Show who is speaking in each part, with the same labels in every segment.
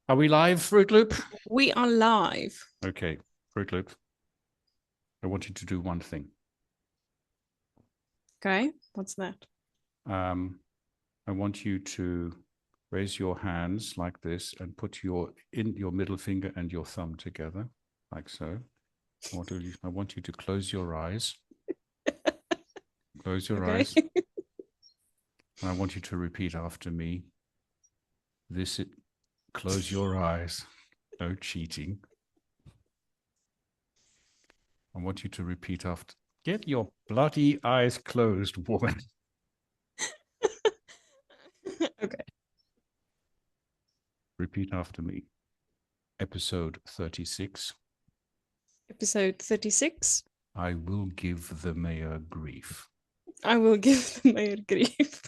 Speaker 1: Are we live, Fruit Loop?
Speaker 2: We are live.
Speaker 1: Okay, Fruit Loop. I want you to do one thing.
Speaker 2: Okay, what's that?
Speaker 1: Um, I want you to raise your hands like this and put your middle finger and your thumb together, like so. I want you to close your eyes. Close your
Speaker 2: Okay.
Speaker 1: eyes. And I want you to repeat after me. Close your eyes. No cheating. I want you to repeat after. Get your bloody eyes closed, woman.
Speaker 2: Okay.
Speaker 1: Repeat after me. Episode 36.
Speaker 2: Episode 36.
Speaker 1: I will give the mayor grief.
Speaker 2: I will give the mayor grief.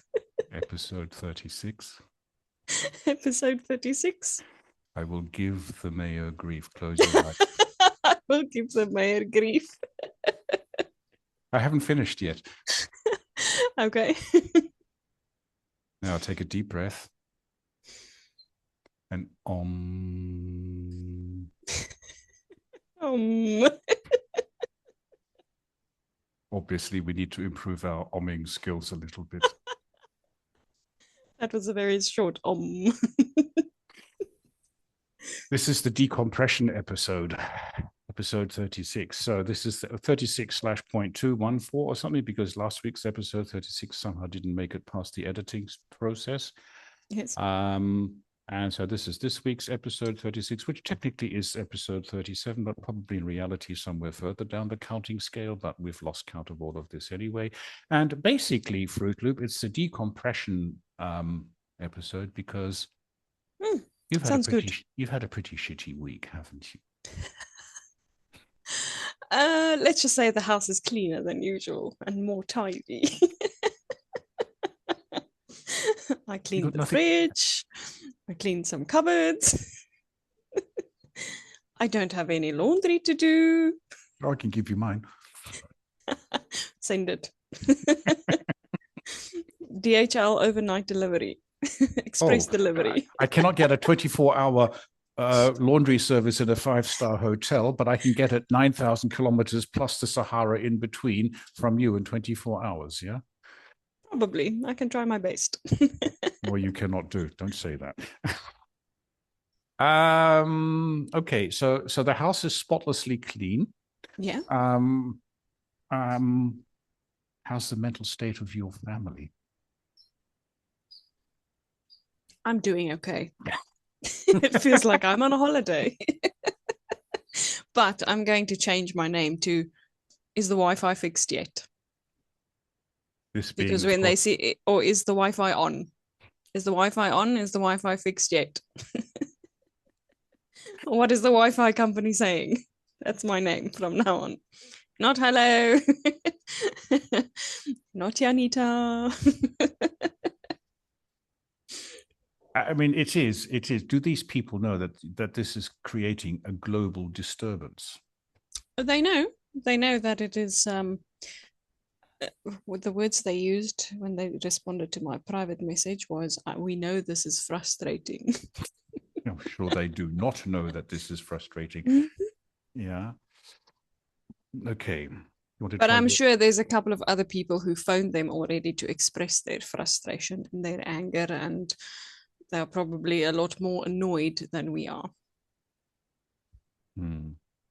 Speaker 1: Episode 36.
Speaker 2: Episode 36.
Speaker 1: I will give the mayor grief. Close your eyes.
Speaker 2: I will give the mayor grief.
Speaker 1: I haven't finished yet.
Speaker 2: Okay.
Speaker 1: Now take a deep breath. And om.
Speaker 2: Um,
Speaker 1: Obviously, we need to improve our omming skills a little bit.
Speaker 2: that was a very short
Speaker 1: This is the decompression episode, episode 36. So this is 36/.214 or something, because last week's episode 36 somehow didn't make it past the editing process.
Speaker 2: Yes.
Speaker 1: And so this is this week's episode 36, which technically is episode 37, but probably in reality somewhere further down the counting scale, but we've lost count of all of this anyway. And basically, Fruit Loop, it's a decompression episode because you've had a pretty shitty week, haven't you?
Speaker 2: Let's just say the house is cleaner than usual and more tidy. I cleaned the fridge. I cleaned some cupboards. I don't have any laundry to do.
Speaker 1: I can give you mine.
Speaker 2: Send it. DHL overnight delivery. Express delivery.
Speaker 1: I cannot get a 24-hour laundry service in a 5-star hotel, but I can get it 9,000 kilometers plus the Sahara in between from you in 24 hours, yeah?
Speaker 2: Probably. I can try my best.
Speaker 1: Well, you cannot do. Don't say that. Okay, so the house is spotlessly clean.
Speaker 2: Yeah.
Speaker 1: How's the mental state of your family?
Speaker 2: I'm doing okay. It feels like I'm on a holiday. But I'm going to change my name to Is the Wi-Fi fixed yet? Because when they see it, or is the Wi-Fi on? Is the Wi-Fi on? Is the Wi-Fi fixed yet? What is the Wi-Fi company saying? That's my name from now on. Not hello. Not Janita.
Speaker 1: I mean, it is. Do these people know that this is creating a global disturbance?
Speaker 2: They know. They know that it is. With the words they used when they responded to my private message was, "We know this is frustrating."
Speaker 1: I'm sure they do not know that this is frustrating. Yeah. Okay.
Speaker 2: But I'm sure there's a couple of other people who phoned them already to express their frustration and their anger, and they're probably a lot more annoyed than we are.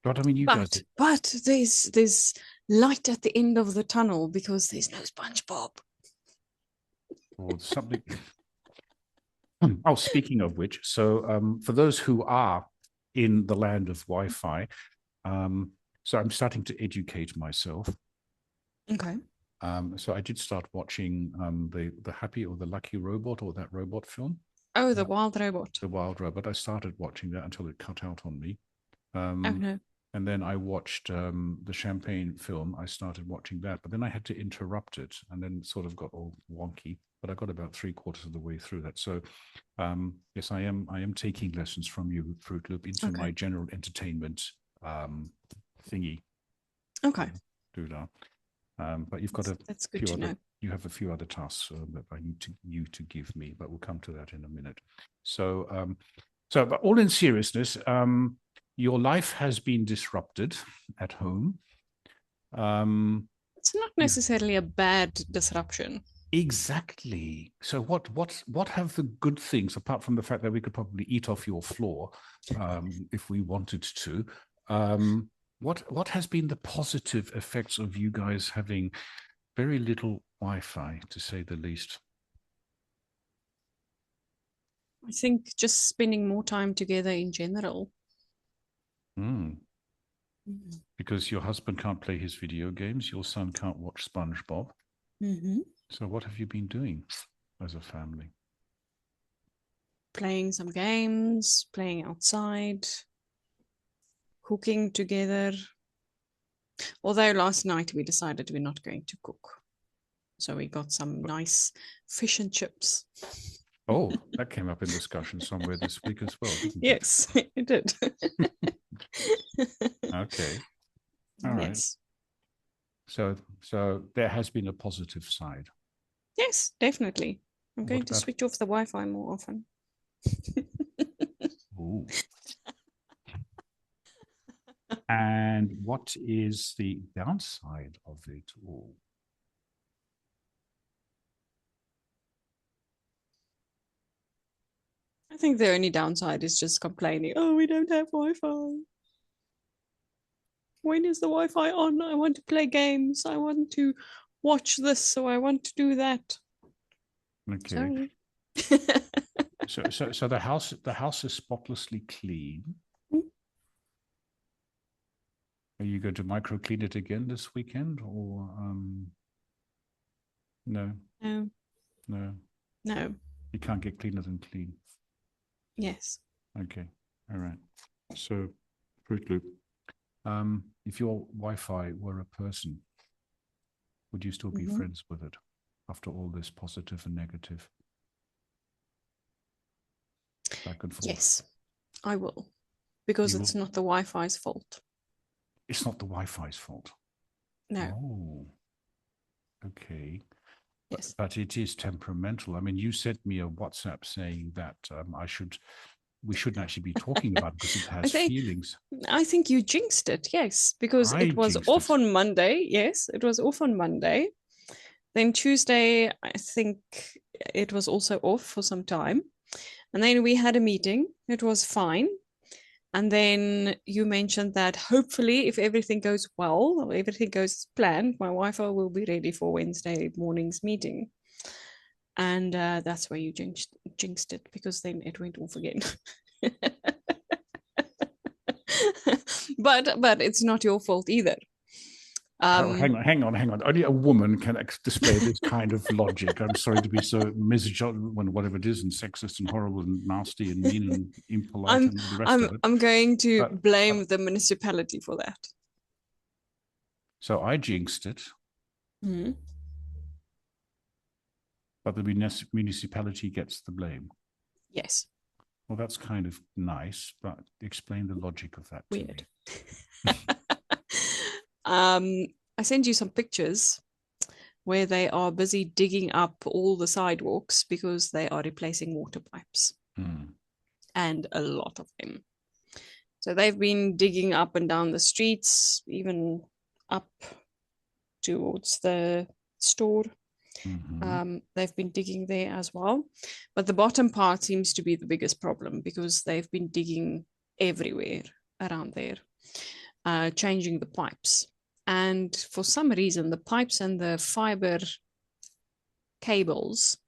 Speaker 1: But I mean, you guys.
Speaker 2: But there's light at the end of the tunnel because there's no SpongeBob.
Speaker 1: Or something. Oh, speaking of which, so for those who are in the land of Wi-Fi, so I'm starting to educate myself.
Speaker 2: Okay.
Speaker 1: So I did start watching the Happy or the Lucky Robot, or that robot film.
Speaker 2: Oh, the Wild Robot.
Speaker 1: The Wild Robot. I started watching that until it cut out on me.
Speaker 2: Oh no.
Speaker 1: And then I watched the Champagne film. I started watching that, but then I had to interrupt it, and then it sort of got all wonky. But I got about 3/4 of the way through that. So, yes, I am taking lessons from you, Fruit Loop, into my general entertainment thingy.
Speaker 2: Okay.
Speaker 1: Do that. But you've got
Speaker 2: that's good to know.
Speaker 1: You have a few other tasks that I need you to give me, but we'll come to that in a minute. So So, but all in seriousness, your life has been disrupted at home.
Speaker 2: It's not
Speaker 1: You
Speaker 2: necessarily a bad disruption.
Speaker 1: Exactly. So what have the good things, apart from the fact that we could probably eat off your floor if we wanted to? What has been the positive effects of you guys having very little Wi-Fi, to say the least?
Speaker 2: I think just spending more time together in general.
Speaker 1: Mm. Because your husband can't play his video games, your son can't watch SpongeBob.
Speaker 2: Mm-hmm.
Speaker 1: So what have you been doing as a family?
Speaker 2: Playing some games, playing outside, cooking together. Although last night we decided we're not going to cook. So we got some nice fish and chips.
Speaker 1: Oh, that came up in discussion somewhere this week as well, didn't it?
Speaker 2: Yes, it did.
Speaker 1: Okay. All right.
Speaker 2: Yes.
Speaker 1: So there has been a positive side.
Speaker 2: Yes, definitely. I'm going
Speaker 1: What
Speaker 2: to
Speaker 1: about
Speaker 2: switch off the Wi-Fi more often.
Speaker 1: ooh. And what is the downside of it all?
Speaker 2: I think the only downside is just complaining, oh, we don't have Wi-Fi. When is the Wi-Fi on? I want to play games. I want to watch this, so I want to do that.
Speaker 1: Okay.
Speaker 2: Sorry.
Speaker 1: So the house is spotlessly clean. Are you going to micro clean it again this weekend, or no?
Speaker 2: No.
Speaker 1: No,
Speaker 2: No.
Speaker 1: you can't get cleaner than clean.
Speaker 2: Yes.
Speaker 1: Okay, all right. So, Fruit Loop, if your Wi-Fi were a person, would you still be
Speaker 2: Mhm.
Speaker 1: friends with it after all this positive and negative back and forth?
Speaker 2: Yes, I will. Because
Speaker 1: You
Speaker 2: it's
Speaker 1: will.
Speaker 2: not the Wi-Fi's fault.
Speaker 1: It's not the Wi-Fi's fault.
Speaker 2: No.
Speaker 1: Oh, okay.
Speaker 2: Yes.
Speaker 1: But it is temperamental. I mean, you sent me a WhatsApp saying that we shouldn't actually be talking about it because it
Speaker 2: I
Speaker 1: has
Speaker 2: think
Speaker 1: feelings.
Speaker 2: I think you jinxed it, yes, because
Speaker 1: I
Speaker 2: it was
Speaker 1: jinxed
Speaker 2: off
Speaker 1: it.
Speaker 2: on Monday. Yes, it was off on Monday. Then Tuesday, I think it was also off for some time. And then we had a meeting. It was fine. And then you mentioned that hopefully, if everything goes well or everything goes as planned, my Wi-Fi will be ready for Wednesday morning's meeting. And that's where you jinxed it because then it went off again. but it's not your fault either.
Speaker 1: Oh, hang on. Only a woman can display this kind of logic. I'm sorry to be so misogynistic, whatever it is, and sexist and horrible and nasty and mean and impolite
Speaker 2: I'm
Speaker 1: and all the rest
Speaker 2: I'm
Speaker 1: of it.
Speaker 2: I'm going to
Speaker 1: But,
Speaker 2: blame
Speaker 1: but
Speaker 2: the municipality for that.
Speaker 1: so I jinxed it,
Speaker 2: Mm-hmm.
Speaker 1: but the municipality gets the blame.
Speaker 2: Yes.
Speaker 1: Well, that's kind of nice, but explain the logic of that to
Speaker 2: Weird.
Speaker 1: me.
Speaker 2: I sent you some pictures where they are busy digging up all the sidewalks because they are replacing water pipes and a lot of them. So they've been digging up and down the streets, even up towards the store. They've been digging there as well. But the bottom part seems to be the biggest problem because they've been digging everywhere around there, changing the pipes. And for some reason, the pipes and the fiber cables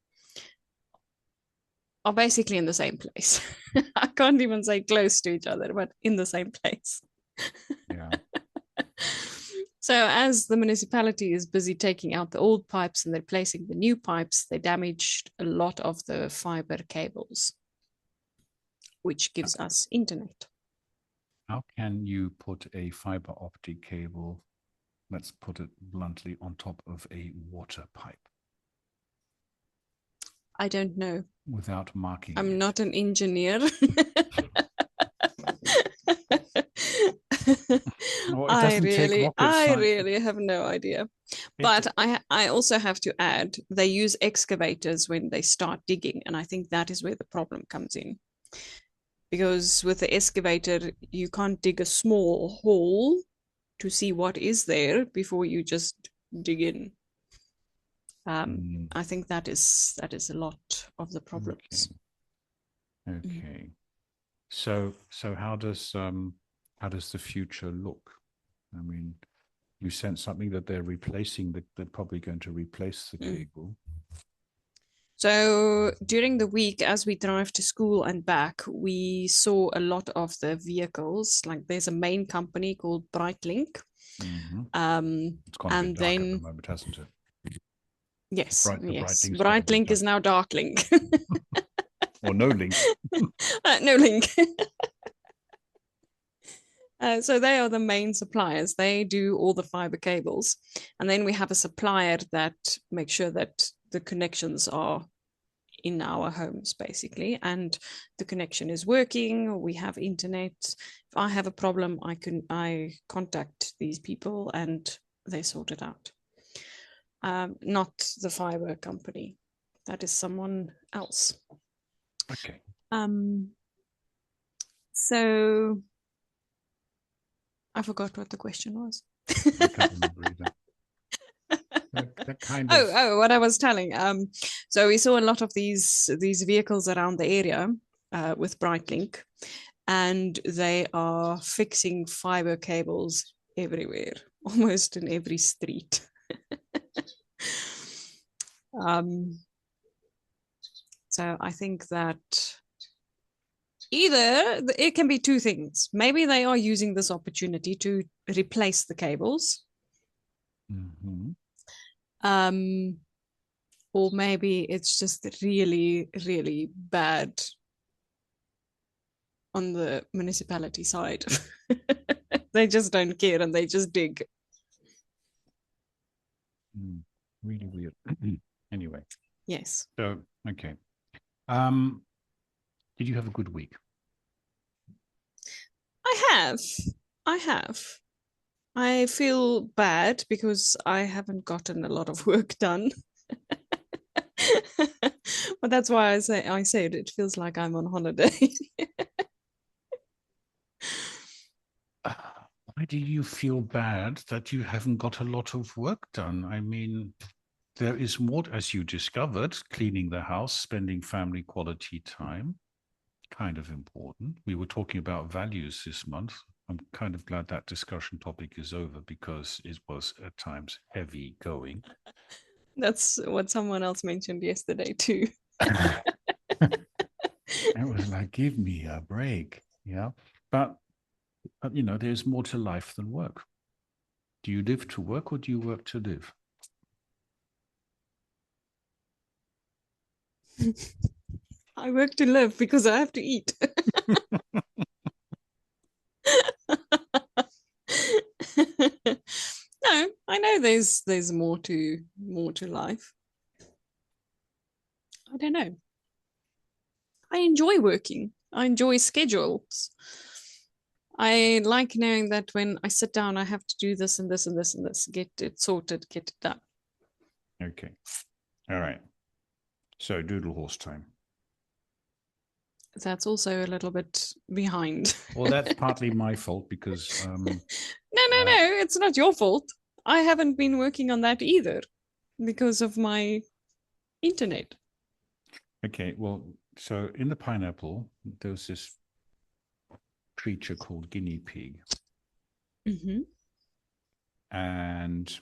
Speaker 2: are basically in the same place. I can't even say close to each other, but in the same place.
Speaker 1: Yeah.
Speaker 2: So, as the municipality is busy taking out the old pipes and replacing the new pipes, they damaged a lot of the fiber cables, which gives us internet.
Speaker 1: How can you put a fiber optic cable, let's put it bluntly, on top of a water pipe
Speaker 2: I don't know.
Speaker 1: without marking
Speaker 2: I'm
Speaker 1: it?
Speaker 2: not an engineer.
Speaker 1: Well, it doesn't take rocket
Speaker 2: I
Speaker 1: science.
Speaker 2: really have no idea. But I also have to add, they use excavators when they start digging, and I think that is where the problem comes in. because with the excavator, you can't dig a small hole to see what is there before you just dig in. I think that is a lot of the problems.
Speaker 1: Okay. So how does the future look? I mean, you sense something that they're replacing, that they're probably going to replace the cable.
Speaker 2: So during the week, as we drive to school and back, we saw a lot of the vehicles. Like there's a main company called Brightlink.
Speaker 1: It's gone a bit dark at the moment, hasn't it?
Speaker 2: Yes, yes.
Speaker 1: Brightlink
Speaker 2: is now Darklink.
Speaker 1: Or no link.
Speaker 2: No link. So they are the main suppliers. They do all the fiber cables. And then we have a supplier that makes sure that the connections are in our homes, basically, and the connection is working. We have internet. If I have a problem, I contact these people and they sort it out. Not the fiber company. That is someone else.
Speaker 1: Okay.
Speaker 2: So I forgot what the question was.
Speaker 1: I can't remember either. That kind
Speaker 2: of what I was telling. So we saw a lot of these vehicles around the area with Brightlink, and they are fixing fiber cables everywhere, almost in every street. So I think that either it can be two things. Maybe they are using this opportunity to replace the cables. Or maybe it's just really, really bad on the municipality side. They just don't care and they just dig.
Speaker 1: Really weird. Anyway.
Speaker 2: Yes.
Speaker 1: So, okay. Did you have a good week?
Speaker 2: I have. I feel bad because I haven't gotten a lot of work done. But that's why I said it feels like I'm on holiday.
Speaker 1: Why do you feel bad that you haven't got a lot of work done? I mean, there is more, as you discovered, cleaning the house, spending family quality time, kind of important. We were talking about values this month. I'm kind of glad that discussion topic is over because it was at times heavy going.
Speaker 2: That's what someone else mentioned yesterday too.
Speaker 1: It was like, give me a break. Yeah. But you know, there's more to life than work. Do you live to work or do you work to live?
Speaker 2: I work to live because I have to eat. No, I know there's more to life. I don't know. I enjoy working. I enjoy schedules. I like knowing that when I sit down, I have to do this and this and this and this, get it sorted, get it done.
Speaker 1: Okay. All right. So doodle horse time.
Speaker 2: That's also a little bit behind.
Speaker 1: Well, that's partly my fault because...
Speaker 2: No, it's not your fault. I haven't been working on that either because of my internet.
Speaker 1: Okay, well, so in the pineapple, there's this creature called guinea pig. And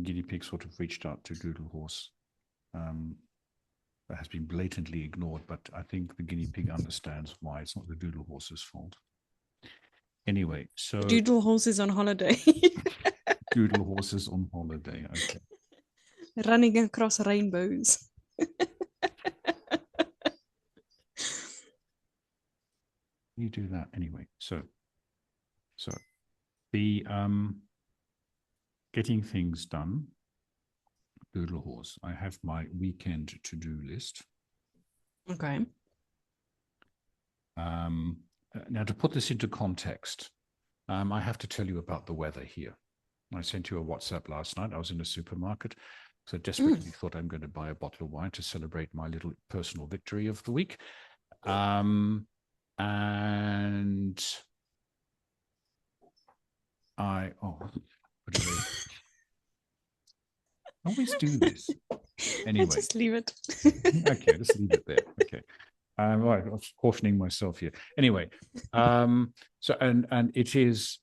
Speaker 1: guinea pig sort of reached out to doodle horse. That has been blatantly ignored, but I think the guinea pig understands why. It's not the doodle horse's fault. Anyway, so...
Speaker 2: Doodle horse is on holiday.
Speaker 1: Doodle horse is on holiday, okay.
Speaker 2: Running across rainbows.
Speaker 1: You do that anyway. So the getting things done, doodle horse. I have my weekend to-do list.
Speaker 2: Okay.
Speaker 1: Now, to put this into context, I have to tell you about the weather here. I sent you a WhatsApp last night. I was in a supermarket. So desperately thought I'm going to buy a bottle of wine to celebrate my little personal victory of the week. And I always do this. Anyway.
Speaker 2: Just leave it.
Speaker 1: Okay, let's leave it there. Okay. Right, I was cautioning myself here. Anyway, so and it is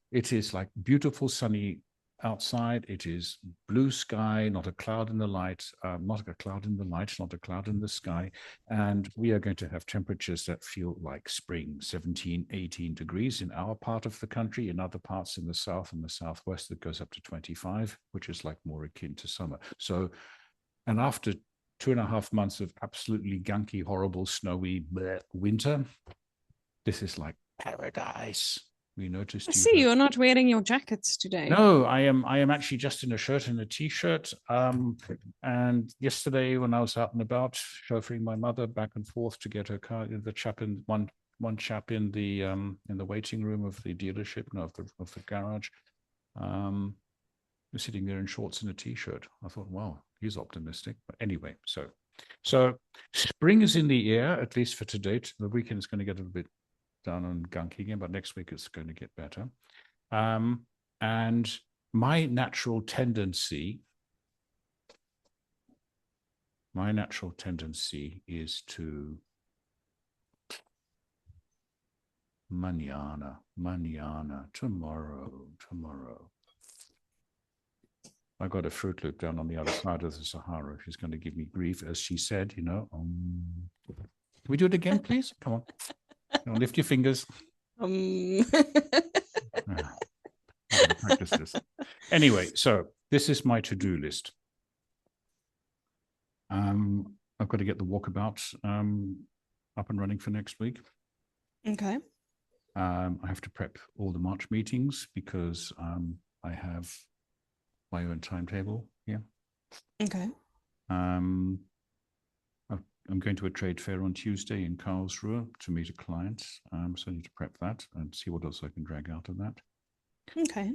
Speaker 1: like beautiful sunny outside. It is blue sky, not a cloud in the light, not a cloud in the light, not a cloud in the sky. And we are going to have temperatures that feel like spring, 17, 18 degrees in our part of the country. In other parts in the south and the southwest, it goes up to 25, which is like more akin to summer. So, and after 2.5 months of absolutely gunky, horrible, snowy winter, this is like paradise. We noticed.
Speaker 2: I see you're not wearing your jackets today.
Speaker 1: No, I am actually just in a shirt and a t-shirt. And yesterday, when I was out and about chauffeuring my mother back and forth to get her car, the chap in one chap in the waiting room of the dealership, no, of the garage, was sitting there in shorts and a t-shirt. I thought, wow, he's optimistic. But anyway, so spring is in the air, at least for today. The weekend is going to get a little bit down on gunky again, but next week it's going to get better. And my natural tendency is to mañana, tomorrow. I got a Fruit Loop down on the other side of the Sahara. She's going to give me grief, as she said, Can we do it again, please? Come on, lift your fingers. Practice this. Anyway, so this is my to-do list. I've got to get the walkabout up and running for next week.
Speaker 2: Okay.
Speaker 1: I have to prep all the March meetings because I have my own timetable here.
Speaker 2: Okay.
Speaker 1: I'm going to a trade fair on Tuesday in Karlsruhe to meet a client. So I need to prep that and see what else I can drag out of that.
Speaker 2: Okay.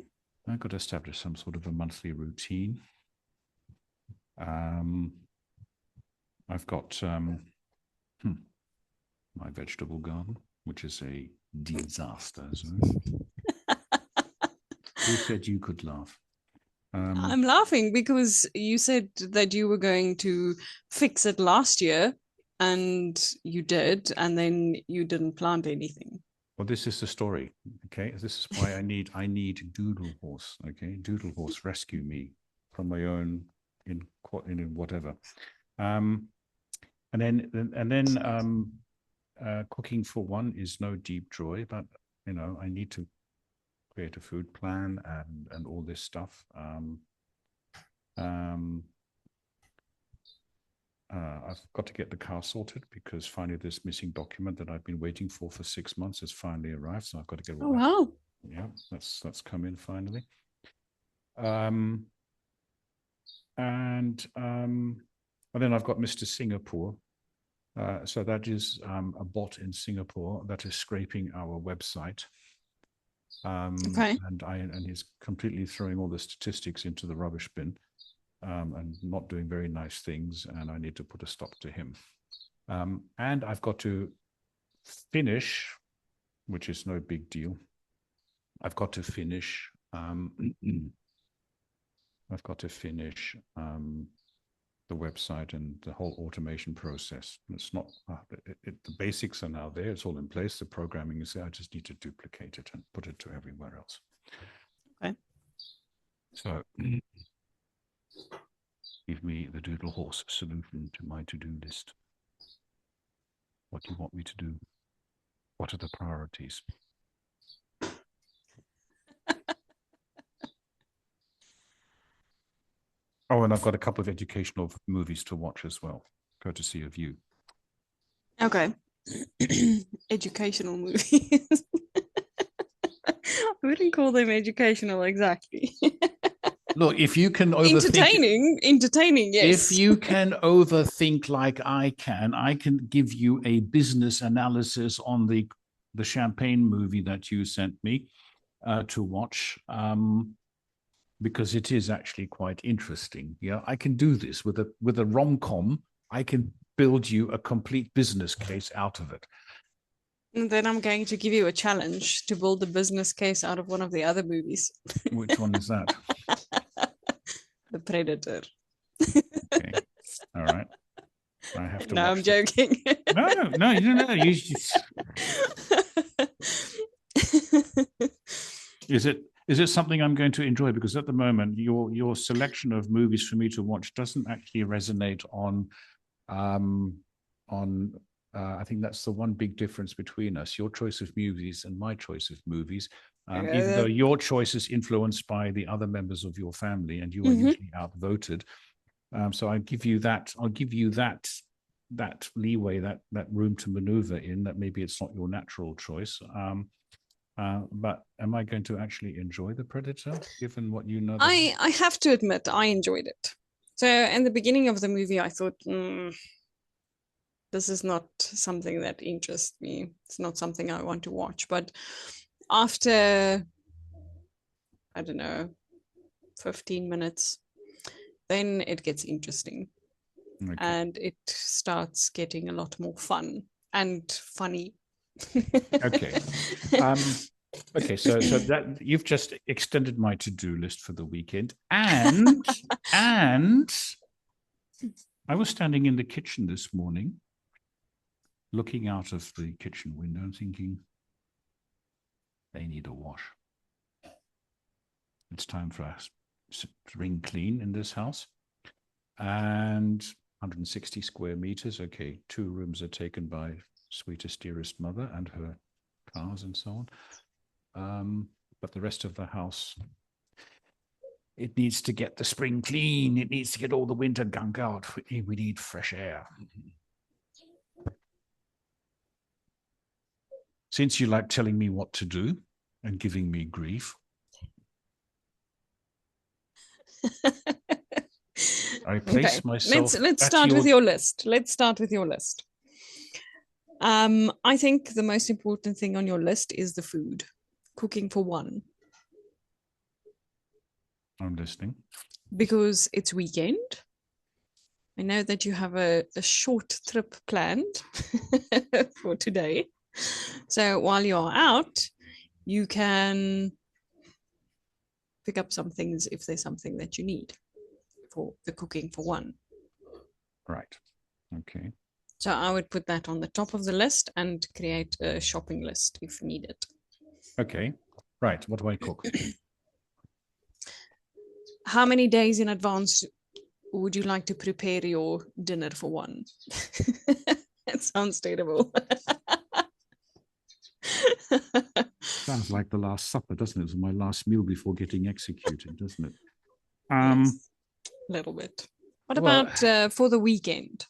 Speaker 1: I've got to establish some sort of a monthly routine. I've got my vegetable garden, which is a disaster. Who said you could laugh?
Speaker 2: I'm laughing because you said that you were going to fix it last year, and you did, and then you didn't plant anything.
Speaker 1: Well, this is the story. Okay, this is why I need Doodle Horse. Okay, Doodle Horse, rescue me from my own in whatever. And then cooking for one is no deep joy, but I need to create a food plan and all this stuff. I've got to get the car sorted because finally this missing document that I've been waiting for 6 months has finally arrived. So I've got to get.
Speaker 2: Oh wow!
Speaker 1: Yeah, that's come in finally. And then I've got Mr. Singapore. So that is a bot in Singapore that is scraping our website.
Speaker 2: Okay.
Speaker 1: And he's completely throwing all the statistics into the rubbish bin and not doing very nice things. And I need to put a stop to him. And I've got to finish, which is no big deal. I've got to finish. The website and the whole automation process. It's not, the basics are now there. It's all in place. The programming is there. I just need to duplicate it and put it to everywhere else.
Speaker 2: Okay.
Speaker 1: So give me the Doodle Horse solution to my to-do list. What do you want me to do? What are the priorities? Oh, and I've got a couple of educational movies to watch as well, courtesy of you.
Speaker 2: Okay. Educational movies. I wouldn't call them educational exactly.
Speaker 1: Look, if you can overthink...
Speaker 2: Entertaining, yes.
Speaker 1: If you can overthink like I can give you a business analysis on the Champagne movie that you sent me to watch. because it is actually quite interesting. Yeah, I can do this with a rom-com. I can build you a complete business case out of it.
Speaker 2: And then I'm going to give you a challenge to build a business case out of one of the other movies.
Speaker 1: Which one is that?
Speaker 2: The Predator.
Speaker 1: Okay. All right. I have to
Speaker 2: No,
Speaker 1: watch
Speaker 2: I'm joking.
Speaker 1: No, you don't know. Is it something I'm going to enjoy? Because at the moment, your selection of movies for me to watch doesn't actually resonate on I think that's the one big difference between us, your choice of movies and my choice of movies. Even though your choice is influenced by the other members of your family and you are usually outvoted. So I'll give you that leeway, that room to maneuver in, that maybe it's not your natural choice. But am I going to actually enjoy The Predator, given what you know?
Speaker 2: I have to admit, I enjoyed it. So in the beginning of the movie, I thought, this is not something that interests me. It's not something I want to watch. But after, I don't know, 15 minutes, then it gets interesting. Okay. And it starts getting a lot more fun and funny.
Speaker 1: Okay. Okay, so that you've just extended my to-do list for the weekend. And I was standing in the kitchen this morning, looking out of the kitchen window and thinking, they need a wash. It's time for a spring clean in this house. And 160 square meters. Okay, 2 rooms are taken by sweetest, dearest mother and her cars and so on. But the rest of the house, it needs to get the spring clean. It needs to get all the winter gunk out. We need fresh air. Since you like telling me what to do and giving me grief, I place myself.
Speaker 2: Let's start with your list. Let's start with your list. I think the most important thing on your list is the food. Cooking for one.
Speaker 1: I'm listening.
Speaker 2: Because it's weekend. I know that you have a short trip planned for today. So while you're out, you can pick up some things if there's something that you need for the cooking for one.
Speaker 1: Right. Okay.
Speaker 2: So I would put that on the top of the list and create a shopping list if needed.
Speaker 1: Okay. Right. What do I cook?
Speaker 2: How many days in advance would you like to prepare your dinner for one? It sounds terrible.
Speaker 1: Sounds like the Last Supper, doesn't it? It was my last meal before getting executed, doesn't it?
Speaker 2: Yes, a little bit. What about for the weekend?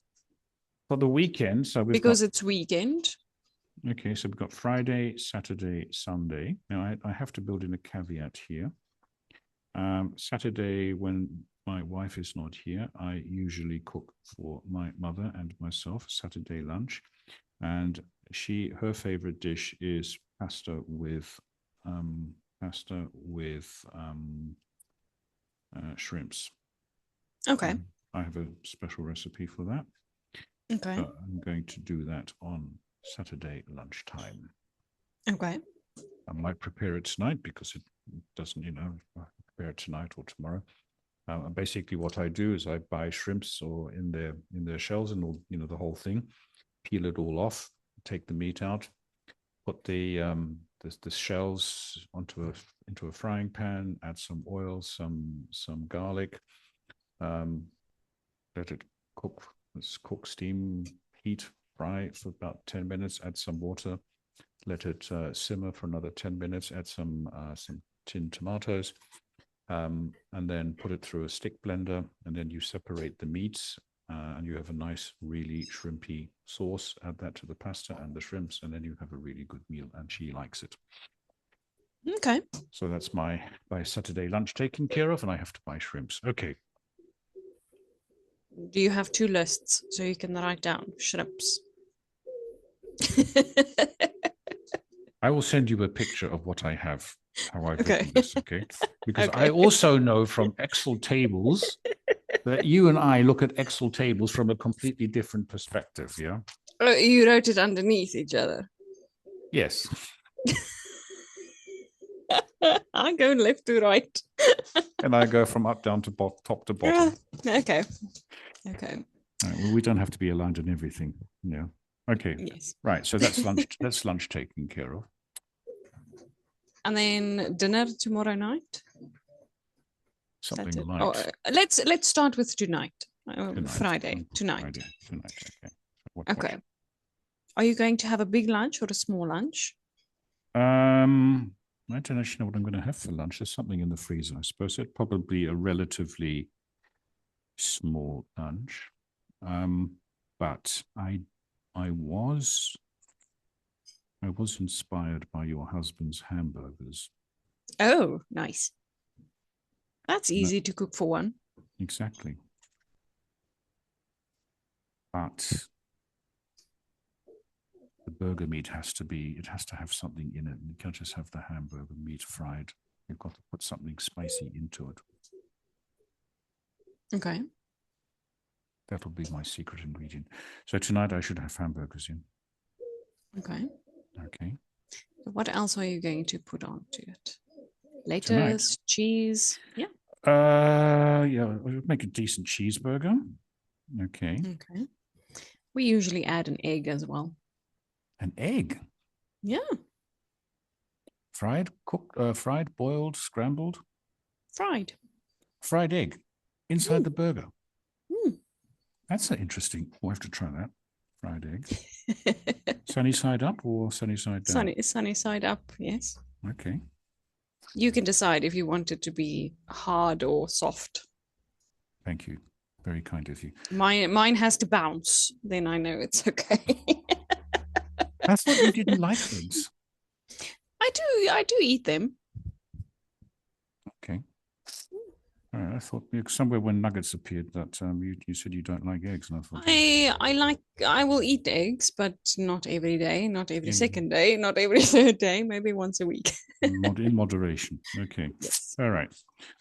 Speaker 1: For the weekend, so
Speaker 2: because it's weekend.
Speaker 1: Okay, so we've got Friday, Saturday, Sunday. Now I have to build in a caveat here. Saturday, when my wife is not here, I usually cook for my mother and myself Saturday lunch, and her favorite dish is pasta with shrimps.
Speaker 2: Okay.
Speaker 1: I have a special recipe for that.
Speaker 2: Okay.
Speaker 1: I'm going to do that on Saturday lunchtime.
Speaker 2: Okay.
Speaker 1: I might prepare it tonight because it doesn't, prepare it tonight or tomorrow. Basically, what I do is I buy shrimps or in their shells and all, the whole thing, peel it all off, take the meat out, put the shells into a frying pan, add some oil, some garlic, let it cook. Let's cook, steam, heat, fry for about 10 minutes. Add some water, let it simmer for another 10 minutes. Add some tinned tomatoes, and then put it through a stick blender. And then you separate the meats, and you have a nice, really shrimpy sauce. Add that to the pasta and the shrimps, and then you have a really good meal. And she likes it.
Speaker 2: Okay.
Speaker 1: So that's my Saturday lunch taken care of, and I have to buy shrimps. Okay.
Speaker 2: Do you have 2 lists so you can write down shrimps?
Speaker 1: I will send you a picture of what I have, how I've
Speaker 2: Okay.
Speaker 1: written this, okay? Because
Speaker 2: Okay.
Speaker 1: I also know from Excel tables that you and I look at Excel tables from a completely different perspective, yeah?
Speaker 2: Oh, you wrote it underneath each other.
Speaker 1: Yes.
Speaker 2: I go left to right.
Speaker 1: And I go from up down to top to bottom.
Speaker 2: Okay. Okay.
Speaker 1: Right, well, we don't have to be aligned on everything. Yeah. Okay.
Speaker 2: Yes.
Speaker 1: Right. So that's lunch. That's lunch taken care of.
Speaker 2: And then dinner tomorrow night.
Speaker 1: Something
Speaker 2: That's it.
Speaker 1: light.
Speaker 2: Oh, let's start with tonight.
Speaker 1: Tonight.
Speaker 2: Friday. Tonight.
Speaker 1: Friday. Tonight. Okay.
Speaker 2: Okay. Are you going to have a big lunch or a small lunch?
Speaker 1: I don't actually know what I'm going to have for lunch. There's something in the freezer. I suppose it's probably a relatively small lunch. But I was inspired by your husband's hamburgers.
Speaker 2: Oh, nice. That's
Speaker 1: No,
Speaker 2: easy to cook for one.
Speaker 1: exactly. But the burger meat has to have something in it. You can't just have the hamburger meat fried. You've got to put something spicy into it.
Speaker 2: Okay.
Speaker 1: That'll be my secret ingredient. So tonight I should have hamburgers in.
Speaker 2: Okay.
Speaker 1: Okay.
Speaker 2: What else are you going to put onto it? Lettuce,
Speaker 1: Tonight?
Speaker 2: cheese. Yeah.
Speaker 1: Yeah, I'll make a decent cheeseburger. Okay.
Speaker 2: Okay. We usually add an egg as well.
Speaker 1: An egg?
Speaker 2: Yeah.
Speaker 1: Fried, cooked, fried, boiled, scrambled?
Speaker 2: Fried.
Speaker 1: Fried egg inside the burger.
Speaker 2: Mm.
Speaker 1: That's interesting. We'll have to try that. Fried egg. Sunny side up or sunny side down?
Speaker 2: Sunny side up, yes.
Speaker 1: Okay.
Speaker 2: You can decide if you want it to be hard or soft.
Speaker 1: Thank you. Very kind of you.
Speaker 2: Mine has to bounce. Then I know it's okay.
Speaker 1: I thought you didn't like eggs.
Speaker 2: I do eat them.
Speaker 1: Okay. All right, I thought somewhere when nuggets appeared that you said you don't like eggs, and I thought
Speaker 2: I will eat eggs, but not every day, not every second day, not every third day, maybe once a week.
Speaker 1: in moderation. Okay.
Speaker 2: Yes.
Speaker 1: All right.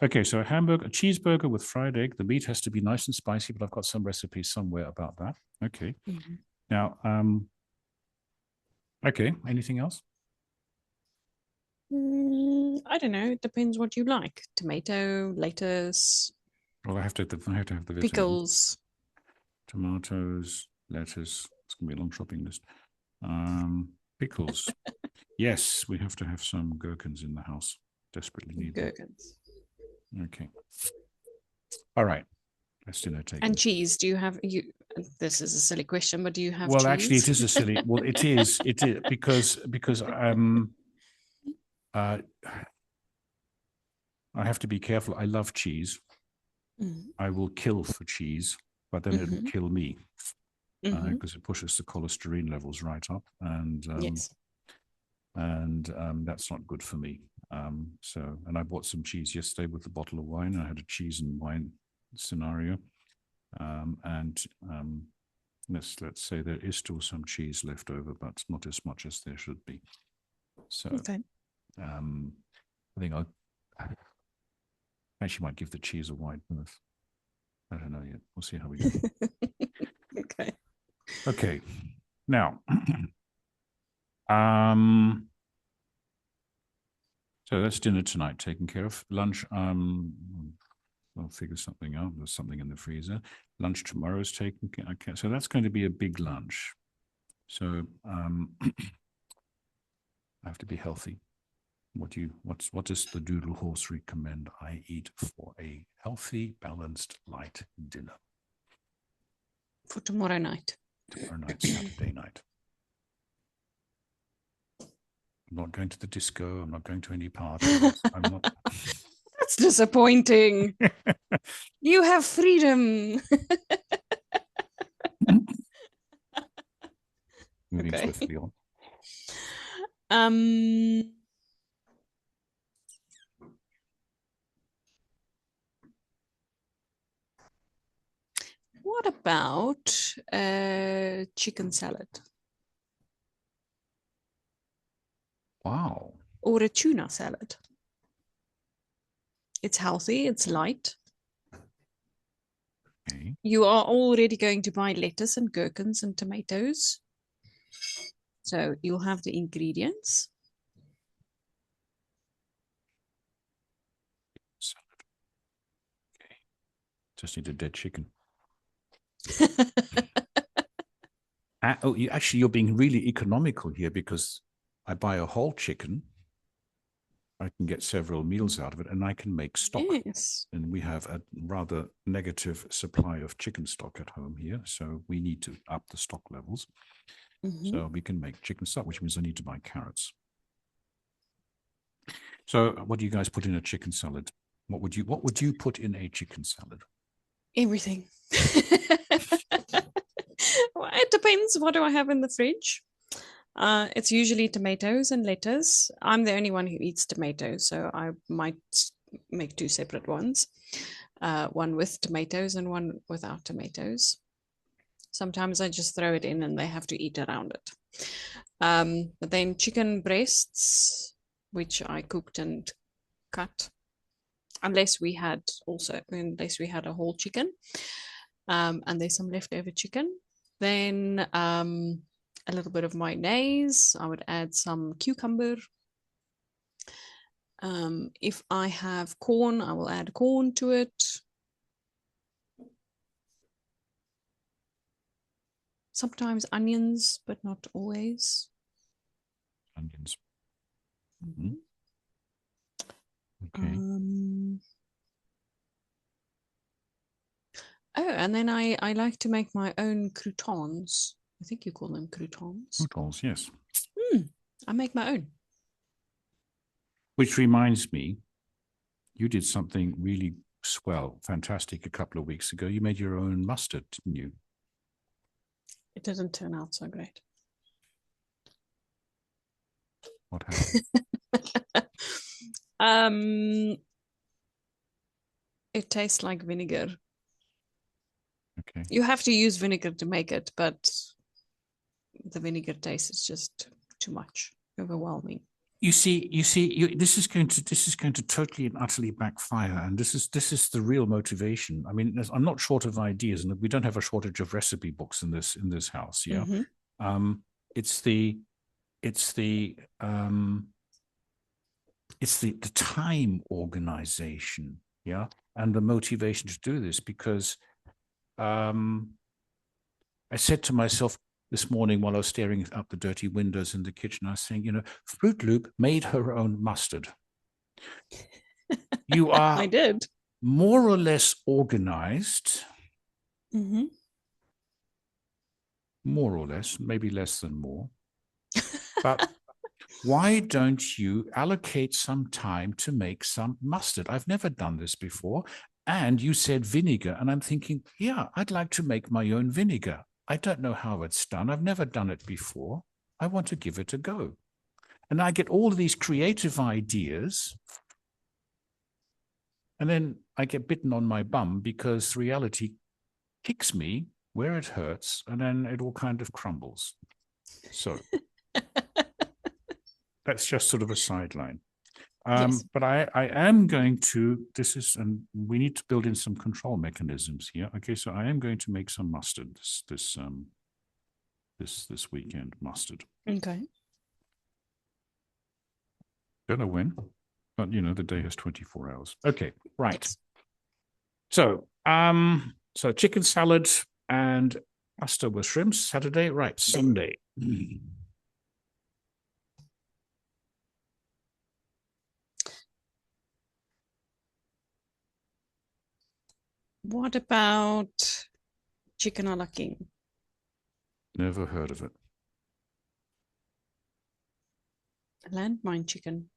Speaker 1: Okay, so a cheeseburger with fried egg. The meat has to be nice and spicy, but I've got some recipes somewhere about that. Okay.
Speaker 2: Mm-hmm.
Speaker 1: Now, okay, anything else?
Speaker 2: I don't know. It depends what you like. Tomato, lettuce.
Speaker 1: Well, I have to have the vitamins.
Speaker 2: Pickles.
Speaker 1: Tomatoes, lettuce. It's gonna be a long shopping list. Pickles. Yes, we have to have some gherkins in the house. Desperately need
Speaker 2: gherkins.
Speaker 1: Them. Okay. All right. That's dinner taken.
Speaker 2: And cheese. Do you have you? This is a silly question, but do you have?
Speaker 1: Well,
Speaker 2: cheese?
Speaker 1: actually, it is a silly. Well, it is. It is because I have to be careful. I love cheese. Mm-hmm. I will kill for cheese, but then it'll kill me because it pushes the cholesterol levels right up, and
Speaker 2: yes.
Speaker 1: And that's not good for me. And I bought some cheese yesterday with a bottle of wine. I had a cheese and wine scenario, let's say there is still some cheese left over, but not as much as there should be. So, okay. I think I actually might give the cheese a wide berth. I don't know yet. We'll see how we go.
Speaker 2: Okay.
Speaker 1: Okay. Now, so that's dinner tonight taken care of. Lunch, I'll figure something out. There's something in the freezer. Lunch tomorrow is taken care of. Okay. So that's going to be a big lunch. So I have to be healthy. What does the Doodle Horse recommend I eat for a healthy, balanced, light dinner?
Speaker 2: For tomorrow night.
Speaker 1: Tomorrow night, Saturday night. I'm not going to the disco. I'm not going to any parties. I'm not.
Speaker 2: That's disappointing. You have freedom.
Speaker 1: Moving swiftly on.
Speaker 2: What about chicken salad?
Speaker 1: Wow.
Speaker 2: or a tuna salad. It's healthy, it's light.
Speaker 1: Okay.
Speaker 2: You are already going to buy lettuce and gherkins and tomatoes. So you'll have the ingredients.
Speaker 1: Salad. Okay. Just need a dead chicken. You're being really economical here because I buy a whole chicken. I can get several meals out of it, and I can make stock.
Speaker 2: Yes.
Speaker 1: And we have a rather negative supply of chicken stock at home here, so we need to up the stock levels. So we can make chicken stock, which means I need to buy carrots. So, what do you guys put in a chicken salad? What would you put in a chicken salad?
Speaker 2: Everything. Well, it depends. What do I have in the fridge? It's usually tomatoes and lettuce. I'm the only one who eats tomatoes, so I might make two separate ones. One with tomatoes and one without tomatoes. Sometimes I just throw it in and they have to eat around it. But then chicken breasts, which I cooked and cut, unless we had a whole chicken, and there's some leftover chicken. Then a little bit of mayonnaise. I would add some cucumber. If I have corn, I will add corn to it. Sometimes onions, but not always.
Speaker 1: Onions. Mm-hmm. Okay.
Speaker 2: And then I like to make my own croutons. I think you call them croutons.
Speaker 1: Croutons, yes.
Speaker 2: I make my own.
Speaker 1: Which reminds me, you did something really swell, fantastic a couple of weeks ago. You made your own mustard, didn't you?
Speaker 2: It didn't turn out so great.
Speaker 1: What happened?
Speaker 2: It tastes like vinegar.
Speaker 1: Okay.
Speaker 2: You have to use vinegar to make it, but the vinegar taste is just too much, overwhelming.
Speaker 1: This is going to totally and utterly backfire, and this is the real motivation. I mean, I'm not short of ideas, and we don't have a shortage of recipe books in this house. Yeah, it's the time organization, yeah, and the motivation to do this because I said to myself this morning while I was staring out the dirty windows in the kitchen, I was saying, Fruit Loop made her own mustard. You are
Speaker 2: I did.
Speaker 1: more or less organized. More or less, maybe less than more. But why don't you allocate some time to make some mustard? I've never done this before. And you said vinegar. And I'm thinking, yeah, I'd like to make my own vinegar. I don't know how it's done. I've never done it before. I want to give it a go. And I get all of these creative ideas. And then I get bitten on my bum because reality kicks me where it hurts. And then it all kind of crumbles. So that's just sort of a sideline.
Speaker 2: Yes.
Speaker 1: But I am going to, and we need to build in some control mechanisms here. Okay, so I am going to make some mustard this weekend, mustard.
Speaker 2: Okay.
Speaker 1: Don't know when, but the day has 24 hours. Okay, right.
Speaker 2: Yes.
Speaker 1: So, so chicken salad and pasta with shrimps, Saturday, right, Sunday.
Speaker 2: What about chicken a la king?
Speaker 1: Never heard of it.
Speaker 2: Landmine chicken.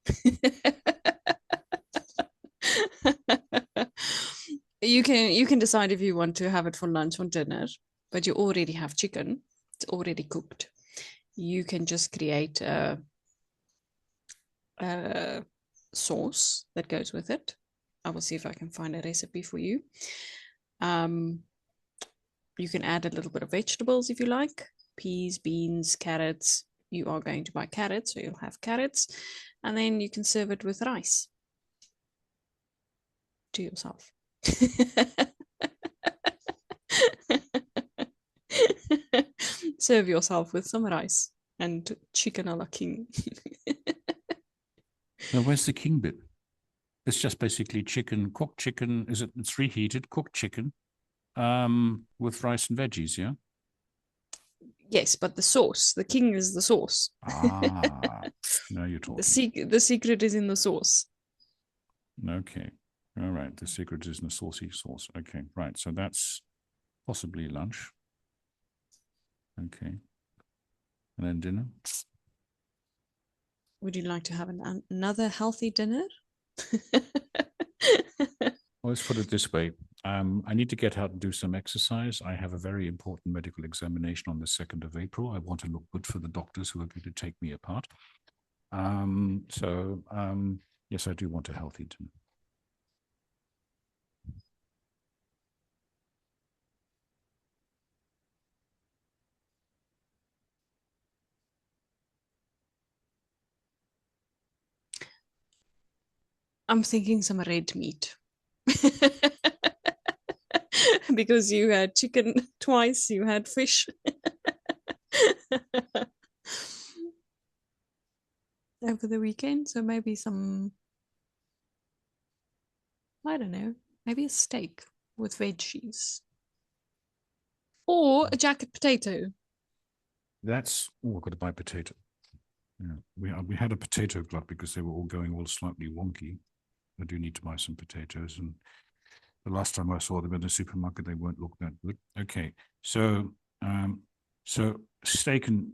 Speaker 2: You can decide if you want to have it for lunch or dinner, but you already have chicken. It's already cooked. You can just create a sauce that goes with it. I will see if I can find a recipe for you. You can add a little bit of vegetables if you like, peas, beans, carrots. you are going to buy carrots, so you'll have carrots, and then you can serve it with rice to yourself. Serve yourself with some rice and chicken a la king.
Speaker 1: Now, where's the king bit? It's just basically chicken, cooked chicken. It's reheated, cooked chicken, with rice and veggies, yeah?
Speaker 2: Yes, but the sauce, the king is the sauce.
Speaker 1: Now you're talking.
Speaker 2: The secret is in the sauce.
Speaker 1: Okay. All right. The secret is in the saucy sauce. Okay. Right. So that's possibly lunch. Okay. And then dinner.
Speaker 2: Would you like to have another healthy dinner?
Speaker 1: Well, let's put it this way. I need to get out and do some exercise. I have a very important medical examination on the 2nd of April. I want to look good for the doctors who are going to take me apart. Yes, I do want a healthy dinner.
Speaker 2: I'm thinking some red meat. Because you had chicken twice, you had fish. Over the weekend, so maybe some, I don't know, maybe a steak with veggies. Or a jacket potato.
Speaker 1: I've got to buy potato. Yeah, we had a potato glut because they were all going all slightly wonky. I do need to buy some potatoes, and the last time I saw them in the supermarket, they weren't look that good. Okay, so steak and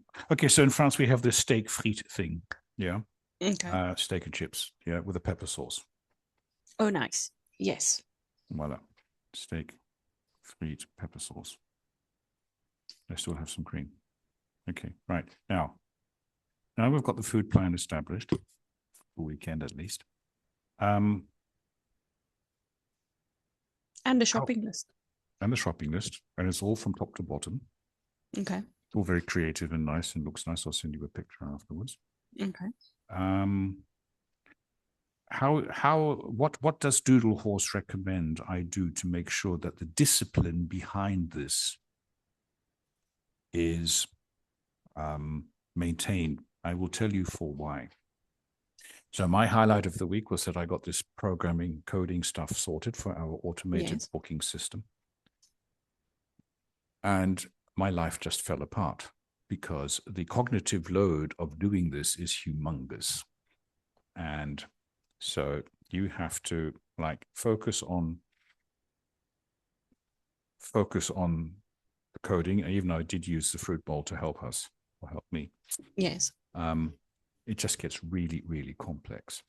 Speaker 1: so in France we have this steak frite thing, yeah.
Speaker 2: Okay.
Speaker 1: Steak and chips, yeah, with a pepper sauce.
Speaker 2: Oh, nice. Yes.
Speaker 1: Voila, steak frite pepper sauce. I still have some cream. Okay, right now we've got the food plan established for the weekend at least.
Speaker 2: And a shopping list.
Speaker 1: And the shopping list, and it's all from top to bottom.
Speaker 2: Okay.
Speaker 1: All very creative and nice, and looks nice. I'll send you a picture afterwards.
Speaker 2: Okay.
Speaker 1: What does Doodle Horse recommend I do to make sure that the discipline behind this is maintained? I will tell you for why. So my highlight of the week was that I got this programming coding stuff sorted for our automated booking system. And my life just fell apart because the cognitive load of doing this is humongous. And so you have to focus on the coding. Even though I did use the fruit bowl to help us or help me.
Speaker 2: Yes.
Speaker 1: It just gets really, really complex.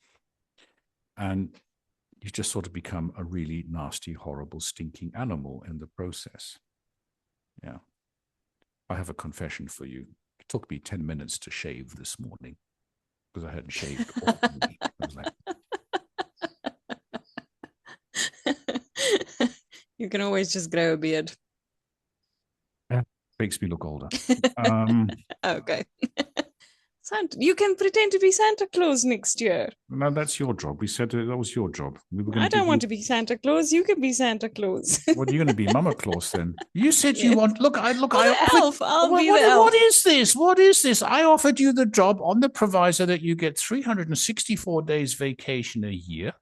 Speaker 1: And you just sort of become a really nasty, horrible, stinking animal in the process. Yeah. I have a confession for you. It took me 10 minutes to shave this morning because I hadn't shaved all week. I was like,
Speaker 2: you can always just grow a beard.
Speaker 1: Makes me look older.
Speaker 2: Okay. Santa, you can pretend to be Santa Claus next year.
Speaker 1: No, that's your job. We said that was your job.
Speaker 2: I don't want to be Santa Claus. You can be Santa Claus.
Speaker 1: What are you going to be, Mama Claus then? You said you want. Look, I
Speaker 2: elf. I'll be the elf.
Speaker 1: What is this? What is this? I offered you the job on the proviso that you get 364 days vacation a year.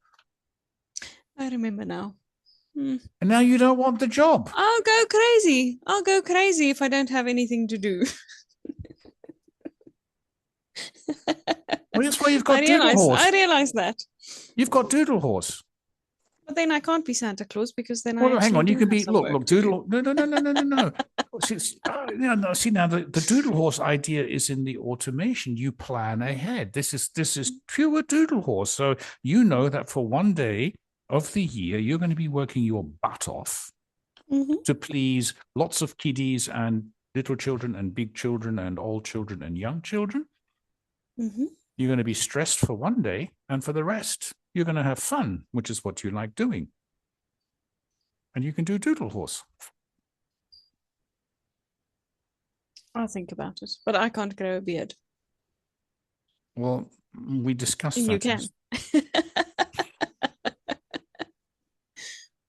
Speaker 2: I remember now.
Speaker 1: And now you don't want the job.
Speaker 2: I'll go crazy. I'll go crazy if I don't have anything to do.
Speaker 1: Well, that's why you've got Doodle Horse.
Speaker 2: I realize that.
Speaker 1: You've got Doodle Horse.
Speaker 2: But then I can't be Santa Claus because then
Speaker 1: hang on. You can be look Doodle. No. See now the Doodle Horse idea is in the automation. You plan ahead. This is pure Doodle Horse. So you know that for one day of the year you're going to be working your butt off to please lots of kiddies and little children and big children and old children and young children. You're going to be stressed for one day, and for the rest, you're going to have fun, which is what you like doing. And you can do Doodle Horse.
Speaker 2: I'll think about it, but I can't grow a beard.
Speaker 1: Well, we discussed
Speaker 2: You
Speaker 1: that.
Speaker 2: can.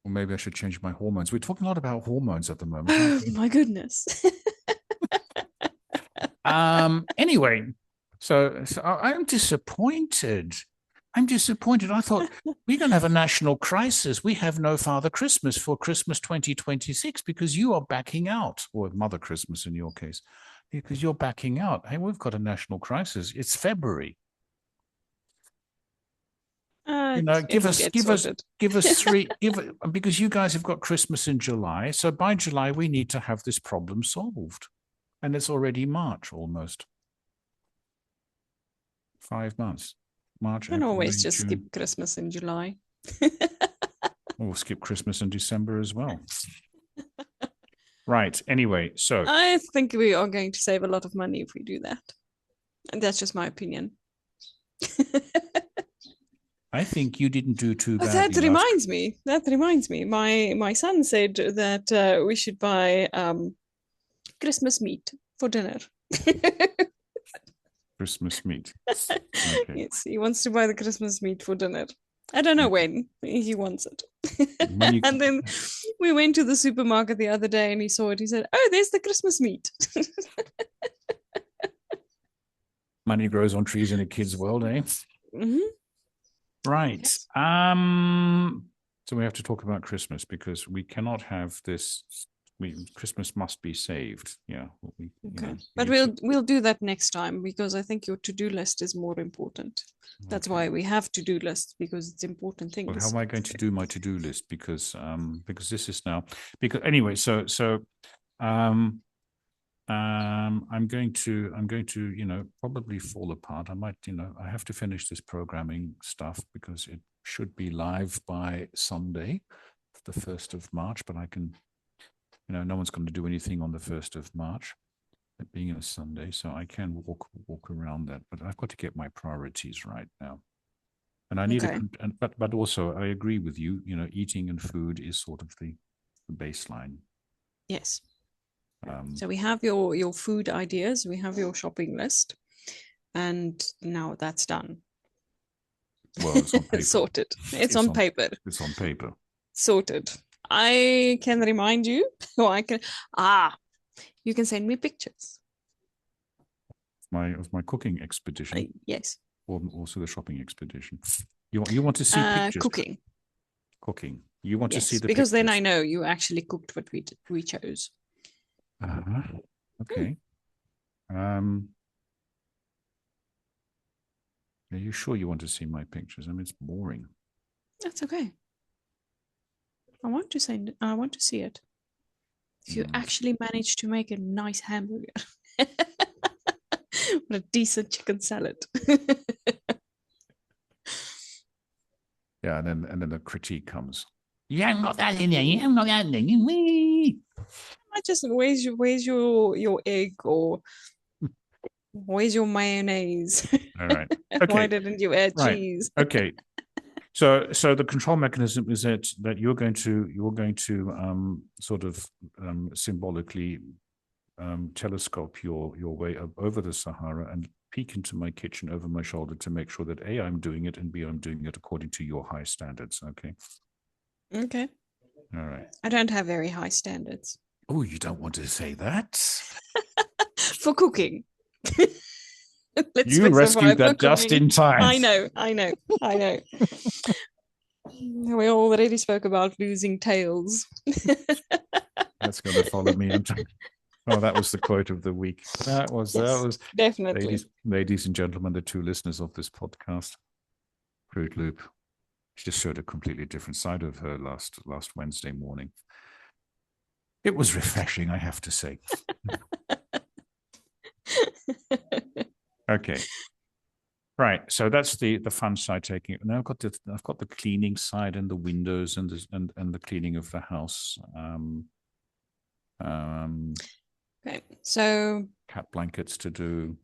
Speaker 1: Or maybe I should change my hormones. We're talking a lot about hormones at the moment.
Speaker 2: Oh my goodness.
Speaker 1: Anyway, so I'm disappointed. I'm disappointed. I thought we're going to have a national crisis. We have no Father Christmas for Christmas 2026 because you are backing out, or Mother Christmas in your case, because you're backing out. Hey, we've got a national crisis. It's February. Give us three, because you guys have got Christmas in July. So by July, we need to have this problem solved. And it's already March almost. 5 months. March,
Speaker 2: You can
Speaker 1: April,
Speaker 2: always
Speaker 1: May,
Speaker 2: just
Speaker 1: June.
Speaker 2: skip Christmas in July.
Speaker 1: We'll skip Christmas in December as well. Right. Anyway, so
Speaker 2: I think we are going to save a lot of money if we do that. And that's just my opinion.
Speaker 1: I think you didn't do too badly.
Speaker 2: That reminds me. That reminds me. My son said that we should buy Christmas meat for dinner.
Speaker 1: Christmas meat. Okay.
Speaker 2: Yes, he wants to buy the Christmas meat for dinner. I don't know when he wants it. And then we went to the supermarket the other day and he saw it. He said, "Oh, there's the Christmas meat."
Speaker 1: Money grows on trees in a kid's world, eh?
Speaker 2: Mm-hmm.
Speaker 1: Right.
Speaker 2: Yes.
Speaker 1: So we have to talk about Christmas because we cannot have this. Christmas must be saved. Yeah.
Speaker 2: Okay. But we'll do that next time because I think your to-do list is more important. That's why we have to-do lists, because it's important things.
Speaker 1: Well, how am I going to do my to-do list? Because this is now anyway. I'm going to probably fall apart. I might I have to finish this programming stuff because it should be live by Sunday, the 1st of March. But I can, no one's going to do anything on the 1st of March, it being a Sunday, so I can walk around that. But I've got to get my priorities right now. And I need but also I agree with you. Eating and food is sort of the baseline.
Speaker 2: Yes. So we have your food ideas, we have your shopping list, and now that's done.
Speaker 1: Well, it's on paper.
Speaker 2: It's sorted. It's on paper.
Speaker 1: It's on paper.
Speaker 2: Sorted. I can remind you, or I can. You can send me pictures.
Speaker 1: Of my cooking expedition.
Speaker 2: Yes.
Speaker 1: Or also the shopping expedition. You want to see pictures? Cooking. You want to see the
Speaker 2: because
Speaker 1: pictures?
Speaker 2: Then I know you actually cooked what we chose.
Speaker 1: Okay. Are you sure you want to see my pictures? I mean, it's boring.
Speaker 2: That's okay. I want to see it. If you actually manage to make a nice hamburger or a decent chicken salad.
Speaker 1: Yeah, and then the critique comes. You haven't got that in there. You haven't got that in there.
Speaker 2: I just where's your egg, or where's your mayonnaise?
Speaker 1: All right. Okay.
Speaker 2: Why didn't you add cheese?
Speaker 1: Okay. So the control mechanism is that you're going to sort of symbolically telescope your way up over the Sahara and peek into my kitchen over my shoulder to make sure that A, I'm doing it, and B, I'm doing it according to your high standards. Okay.
Speaker 2: Okay.
Speaker 1: All right.
Speaker 2: I don't have very high standards.
Speaker 1: Oh, you don't want to say that?
Speaker 2: For cooking.
Speaker 1: You rescued that just in time.
Speaker 2: I know. We already spoke about losing tails.
Speaker 1: That's going to follow me. Oh, that was the quote of the week. That was
Speaker 2: definitely.
Speaker 1: Ladies and gentlemen, the two listeners of this podcast, Fruit Loop. She just showed a completely different side of her last Wednesday morning. It was refreshing, I have to say. Okay. Right. So that's the fun side taking it. Now I've got the cleaning side and the windows and the cleaning of the house.
Speaker 2: Okay. So
Speaker 1: cat blankets to do.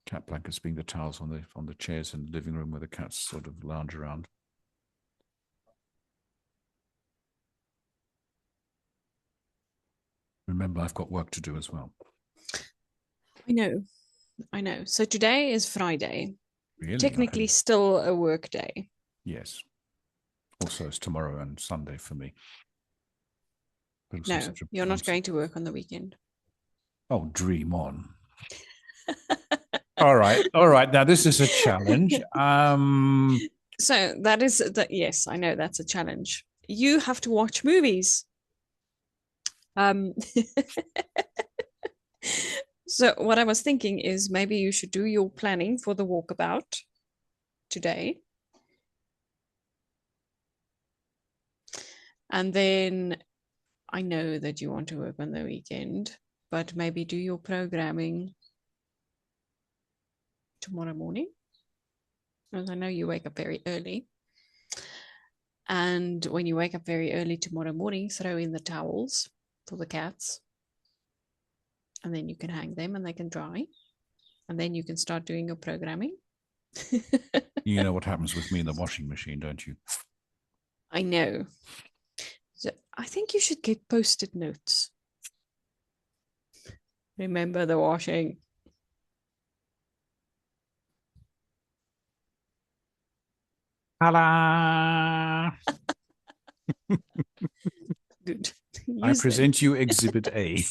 Speaker 1: Cat blankets being the towels on the chairs in the living room where the cats sort of lounge around. Remember, I've got work to do as well.
Speaker 2: I know. I know. So today is Friday.
Speaker 1: Really?
Speaker 2: Technically still a work day.
Speaker 1: Yes. Also, it's tomorrow and Sunday for me.
Speaker 2: No, you're not going to work on the weekend.
Speaker 1: Oh, dream on. All right. Now this is a challenge.
Speaker 2: So that is that. Yes, I know that's a challenge. You have to watch movies. So what I was thinking is maybe you should do your planning for the walkabout today. And then I know that you want to work on the weekend, but maybe do your programming tomorrow morning. Because I know you wake up very early. And when you wake up very early tomorrow morning, throw in the towels for the cats. And then you can hang them and they can dry. And then you can start doing your programming.
Speaker 1: You know what happens with me in the washing machine, don't you?
Speaker 2: I know. So I think you should get post-it notes. Remember the washing.
Speaker 1: Ta-da!
Speaker 2: Dude,
Speaker 1: I present you Exhibit A.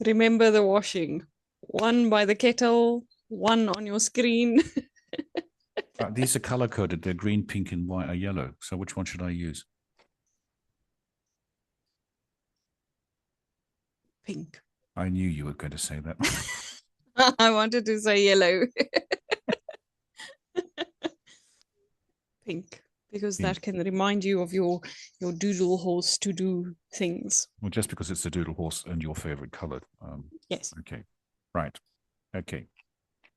Speaker 2: Remember the washing. One by the kettle, one on your screen.
Speaker 1: These are color coded. They're green, pink, and white or yellow. So which one should I use?
Speaker 2: Pink.
Speaker 1: I knew you were going to say that.
Speaker 2: I wanted to say yellow. Pink, because
Speaker 1: Pink.
Speaker 2: that can remind you of your doodle horse to do things.
Speaker 1: Well, just because it's the doodle horse and your favorite color.
Speaker 2: Yes.
Speaker 1: Okay. Right. Okay.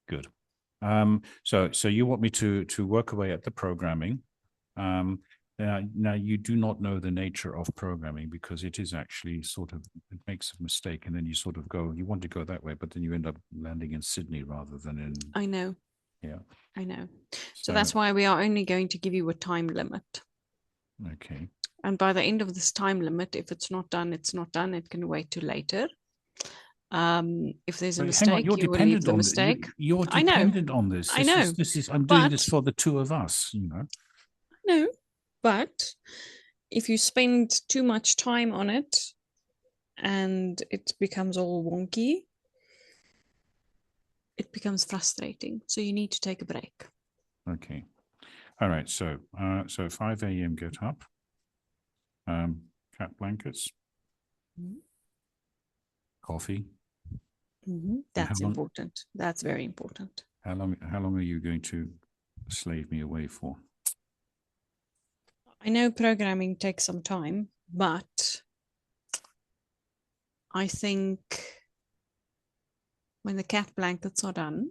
Speaker 1: Good. So you want me to work away at the programming. Now you do not know the nature of programming because it is actually sort of, it makes a mistake and then you sort of go, you want to go that way, but then you end up landing in Sydney rather than in.
Speaker 2: I know.
Speaker 1: Yeah.
Speaker 2: I know. So that's why we are only going to give you a time limit.
Speaker 1: Okay.
Speaker 2: And by the end of this time limit, if it's not done, it's not done. It can wait till later. If there's a mistake, you will leave the mistake.
Speaker 1: You're dependent on this.
Speaker 2: I know.
Speaker 1: I'm doing this for the two of us, you know.
Speaker 2: No, but if you spend too much time on it and it becomes all wonky, it becomes frustrating. So you need to take a break.
Speaker 1: Okay. All right. So 5 a.m. get up. Cat blankets. Mm-hmm. Coffee.
Speaker 2: Mm-hmm. That's important. That's very important.
Speaker 1: How long are you going to slave me away for?
Speaker 2: I know programming takes some time, but I think when the cat blankets are done,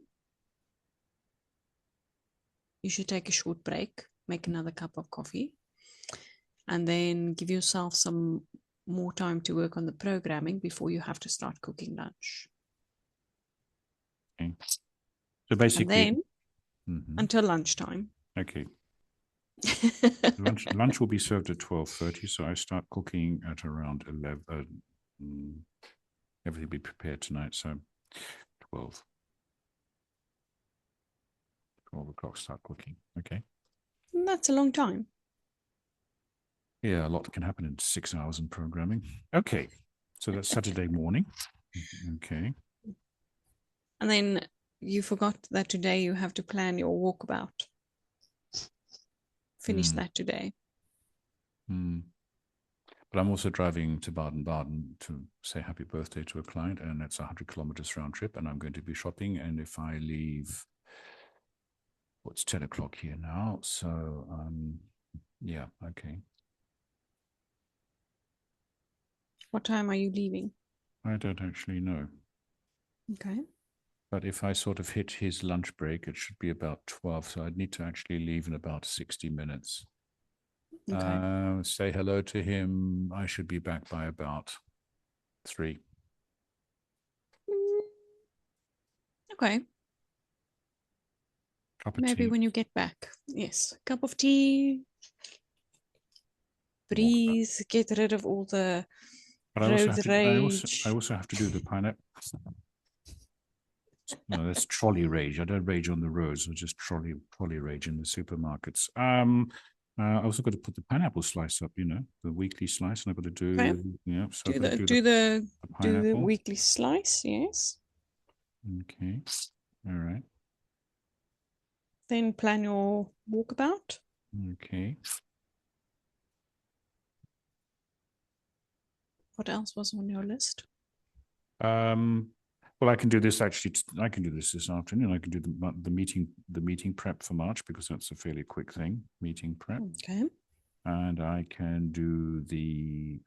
Speaker 2: you should take a short break, make another cup of coffee, and then give yourself some more time to work on the programming before you have to start cooking lunch.
Speaker 1: Okay. So basically,
Speaker 2: and then until lunchtime.
Speaker 1: Okay. lunch will be served at 12:30, so I start cooking at around 11. Everything will be prepared tonight, so 12 o'clock start cooking. Okay.
Speaker 2: That's a long time.
Speaker 1: Yeah, a lot can happen in 6 hours in programming. Okay, so that's Saturday morning. Okay.
Speaker 2: And then you forgot that today you have to plan your walkabout. Finish that today.
Speaker 1: But I'm also driving to Baden-Baden to say happy birthday to a client, and that's 100 kilometers round trip, and I'm going to be shopping. And if I leave, it's 10 o'clock here now, so yeah, okay.
Speaker 2: What time are you leaving?
Speaker 1: I don't actually know.
Speaker 2: Okay.
Speaker 1: But if I sort of hit his lunch break, it should be about 12, so I'd need to actually leave in about 60 minutes. Okay. Say hello to him. I should be back by about 3.
Speaker 2: Okay. Maybe when you get back. Yes. Cup of tea. Breathe. Get rid of all the
Speaker 1: But
Speaker 2: Road
Speaker 1: I
Speaker 2: rage.
Speaker 1: also have to do the pineapple. No, that's trolley rage. I don't rage on the roads. I just trolley rage in the supermarkets. I also got to put the pineapple slice up. The weekly slice, and I've got to
Speaker 2: Okay.
Speaker 1: do So
Speaker 2: Do
Speaker 1: I've got to
Speaker 2: the
Speaker 1: do
Speaker 2: do the
Speaker 1: the
Speaker 2: do the
Speaker 1: pineapple.
Speaker 2: weekly slice, yes.
Speaker 1: Okay. All right.
Speaker 2: Then plan your walkabout.
Speaker 1: Okay.
Speaker 2: What else was on your list?
Speaker 1: Well, I can do this actually. I can do this afternoon. I can do the meeting prep for March because that's a fairly quick thing. Meeting prep,
Speaker 2: Okay.
Speaker 1: and I can do the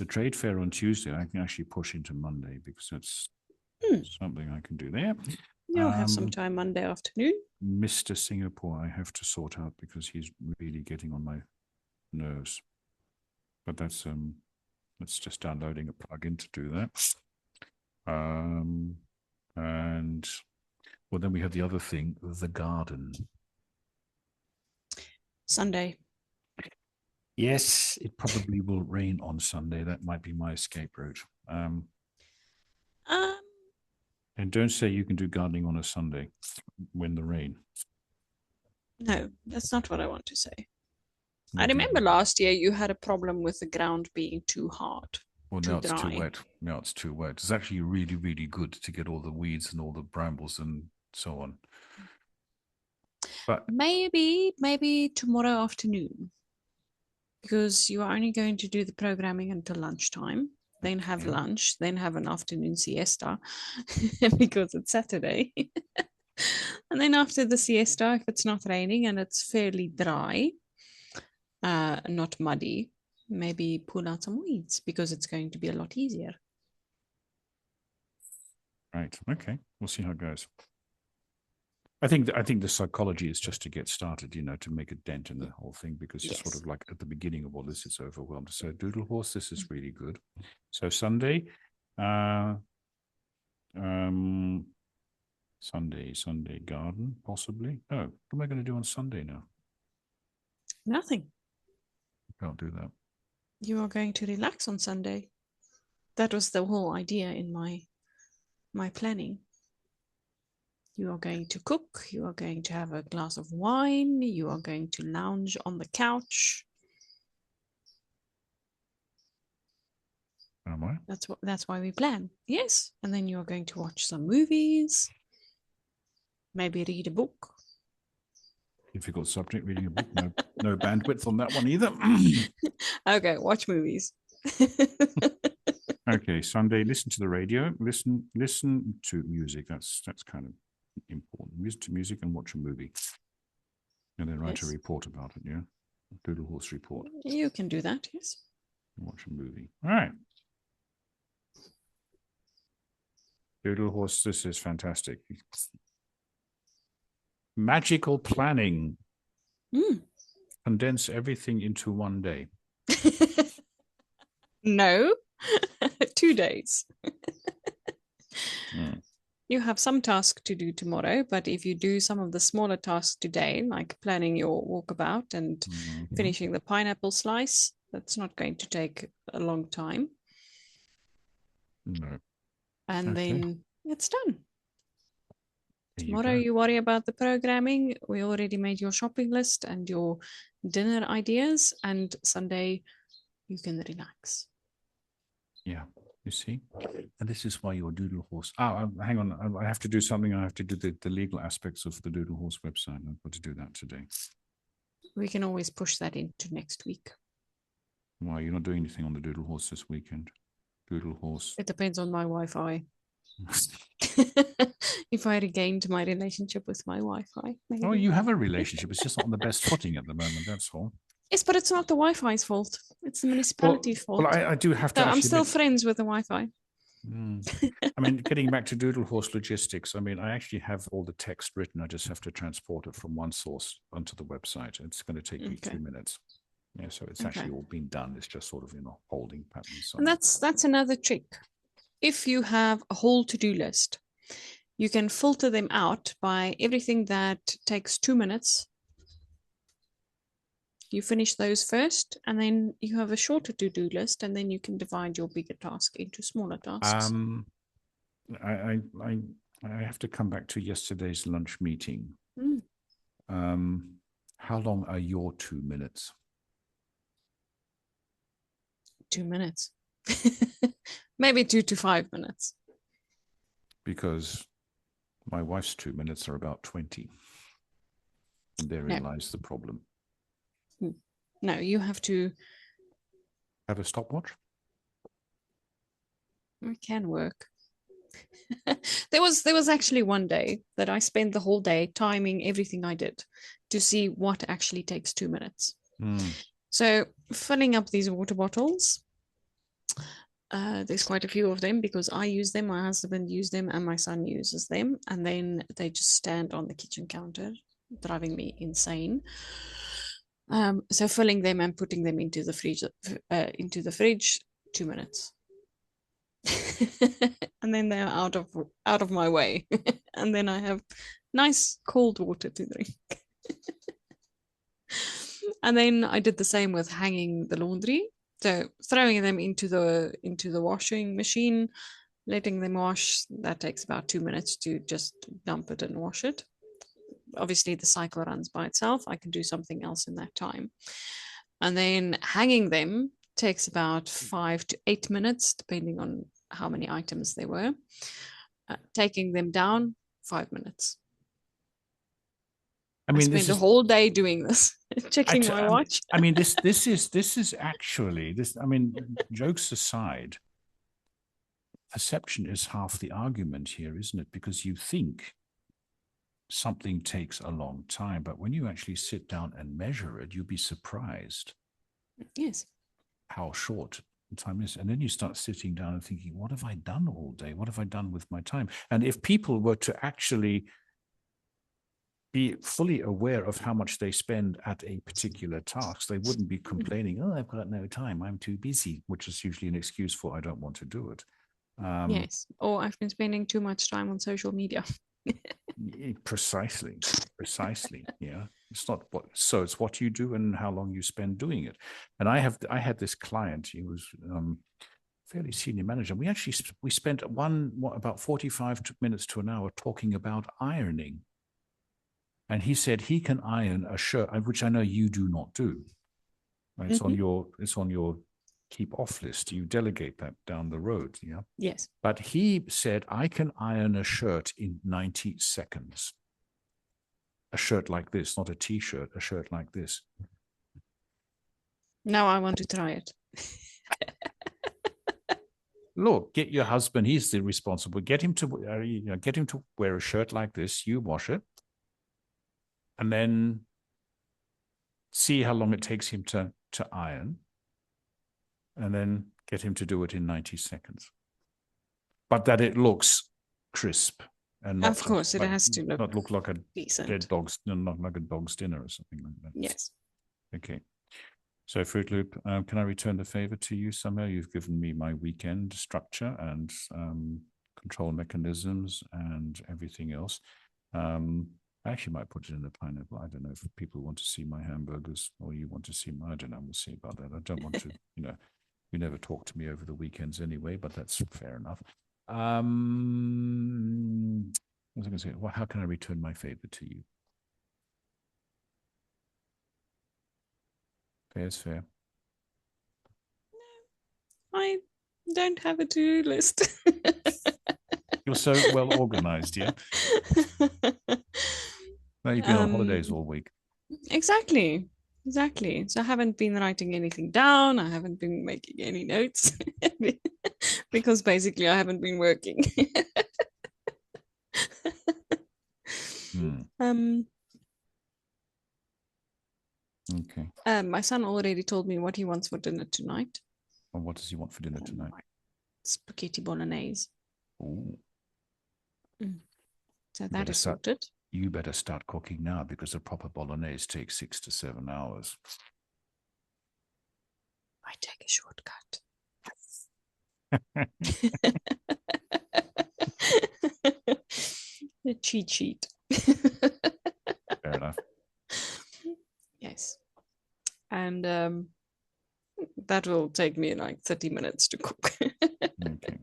Speaker 1: trade fair on Tuesday. I can actually push into Monday because that's something I can do there.
Speaker 2: You'll have some time Monday afternoon.
Speaker 1: Mr. Singapore, I have to sort out because he's really getting on my nerves. But that's just downloading a plugin to do that. And well, then we have the other thing, the garden.
Speaker 2: Sunday.
Speaker 1: Yes, it probably will rain on Sunday. That might be my escape route. And don't say you can do gardening on a Sunday when the rain.
Speaker 2: No, that's not what I want to say. I remember last year you had a problem with the ground being too hard.
Speaker 1: Well, now it's too wet. Now it's too wet. It's actually really, really good to get all the weeds and all the brambles and so on. But
Speaker 2: maybe tomorrow afternoon, because you are only going to do the programming until lunchtime, then have lunch, then have an afternoon siesta because it's Saturday. And then after the siesta, if it's not raining and it's fairly dry, not muddy, maybe pull out some weeds because it's going to be a lot easier.
Speaker 1: Right. Okay. We'll see how it goes. I think the psychology is just to get started, to make a dent in the whole thing, because it's sort of like at the beginning of all this, it's overwhelmed. So Doodle Horse, this is really good. So Sunday, Sunday garden, possibly. Oh, what am I going to do on Sunday now?
Speaker 2: Nothing.
Speaker 1: Can't do that.
Speaker 2: You are going to relax on Sunday. That was the whole idea in my planning. You are going to cook. You are going to have a glass of wine. You are going to lounge on the couch.
Speaker 1: Am I?
Speaker 2: That's why we plan. Yes. And then you are going to watch some movies. Maybe read a book.
Speaker 1: Difficult subject, reading a book. No bandwidth on that one either.
Speaker 2: Okay, watch movies.
Speaker 1: Okay, Sunday, listen to the radio. Listen to music. That's kind of important. Listen to music and watch a movie. And then write a report about it, yeah? Doodle Horse report.
Speaker 2: You can do that, yes.
Speaker 1: Watch a movie. All right. Doodle Horse, this is fantastic. Magical planning. Condense everything into one day.
Speaker 2: No, 2 days. You have some tasks to do tomorrow, but if you do some of the smaller tasks today, like planning your walkabout and finishing the pineapple slice, that's not going to take a long time.
Speaker 1: No.
Speaker 2: And then it's done. Tomorrow you worry about the programming. We already made your shopping list and your dinner ideas, and Sunday you can relax.
Speaker 1: Yeah, you see? And this is why you're Doodle Horse. Oh, hang on. I have to do something. I have to do the legal aspects of the Doodle Horse website. I've got to do that today.
Speaker 2: We can always push that into next week.
Speaker 1: Why? You're not doing anything on the Doodle Horse this weekend? Doodle Horse.
Speaker 2: It depends on my Wi-Fi. If I regained my relationship with my Wi-Fi. Maybe.
Speaker 1: Oh, you have a relationship. It's just not on the best footing at the moment. That's all.
Speaker 2: Yes, but it's not the Wi-Fi's fault. It's the municipality's fault.
Speaker 1: Well, I do have to.
Speaker 2: So I'm still friends with the Wi-Fi.
Speaker 1: I mean, getting back to Doodle Horse logistics, I mean, I actually have all the text written. I just have to transport it from one source onto the website. It's going to take me 2 minutes. Yeah, so it's actually all been done. It's just sort of, holding patterns.
Speaker 2: And that's another trick. If you have a whole to-do list, you can filter them out by everything that takes 2 minutes You finish those first, and then you have a shorter to-do list, and then you can divide your bigger task into smaller tasks.
Speaker 1: I have to come back to yesterday's lunch meeting. How long are your 2 minutes?
Speaker 2: 2 minutes. Maybe 2 to 5 minutes.
Speaker 1: Because my wife's 2 minutes are about 20. And therein lies the problem.
Speaker 2: No, you have to
Speaker 1: have a stopwatch.
Speaker 2: It can work. There was actually one day that I spent the whole day timing everything I did to see what actually takes 2 minutes. So filling up these water bottles, there's quite a few of them because I use them, my husband uses them, and my son uses them, and then they just stand on the kitchen counter, driving me insane. So filling them and putting them into the fridge, 2 minutes. And then they're out of my way. And then I have nice cold water to drink. And then I did the same with hanging the laundry. So throwing them into the washing machine, letting them wash, that takes about 2 minutes to just dump it and wash it. Obviously the cycle runs by itself. I can do something else in that time. And then hanging them takes about 5 to 8 minutes, depending on how many items there were. Taking them down, 5 minutes. I spent a whole day doing this, checking my watch.
Speaker 1: I mean, this is actually this. I mean, jokes aside, perception is half the argument here, isn't it? Because you think something takes a long time, but when you actually sit down and measure it, you'll be surprised.
Speaker 2: Yes.
Speaker 1: How short time is. And then you start sitting down and thinking, what have I done all day? What have I done with my time? And if people were to actually be fully aware of how much they spend at a particular task, they wouldn't be complaining, oh, I've got no time, I'm too busy, which is usually an excuse for I don't want to do it.
Speaker 2: Yes. Or I've been spending too much time on social media.
Speaker 1: Precisely. Yeah. It's not what, so it's what you do and how long you spend doing it. And I had this client, he was fairly senior manager. We spent about 45 minutes to an hour talking about ironing. And he said he can iron a shirt, which I know you do not do. Right? It's on your keep off list. You delegate that down the road. Yeah.
Speaker 2: Yes.
Speaker 1: But he said, I can iron a shirt in 90 seconds. A shirt like this, not a t-shirt, a shirt like this.
Speaker 2: Now I want to try it.
Speaker 1: Look, get your husband. He's the responsible. Get him to wear a shirt like this. You wash it. And then see how long it takes him to iron, and then get him to do it in 90 seconds. But that it looks crisp and not,
Speaker 2: of course, it has to
Speaker 1: look like a
Speaker 2: decent.
Speaker 1: Dead dog's, not like a dog's dinner or something like that.
Speaker 2: Yes.
Speaker 1: Okay. So Fruit Loop, can I return the favor to you somehow? You've given me my weekend structure and control mechanisms and everything else. I actually might put it in the pineapple. I don't know if people want to see my hamburgers or you want to see my, I don't know. We'll see about that. I don't want to, you never talk to me over the weekends anyway, but that's fair enough. What was I going to say? Well, how can I return my favor to you? Fair is fair.
Speaker 2: I don't have a to-do list.
Speaker 1: You're so well organized, yeah? No, you've been on holidays all week.
Speaker 2: Exactly. So I haven't been writing anything down. I haven't been making any notes because basically I haven't been working.
Speaker 1: Okay.
Speaker 2: My son already told me what he wants for dinner tonight.
Speaker 1: And what does he want for dinner tonight?
Speaker 2: Spaghetti bolognese.
Speaker 1: Ooh.
Speaker 2: So that is sorted.
Speaker 1: You better start cooking now because a proper bolognese takes 6 to 7 hours.
Speaker 2: I take a shortcut. A cheat sheet.
Speaker 1: Fair enough.
Speaker 2: Yes. and that will take me like 30 minutes to cook.
Speaker 1: Okay.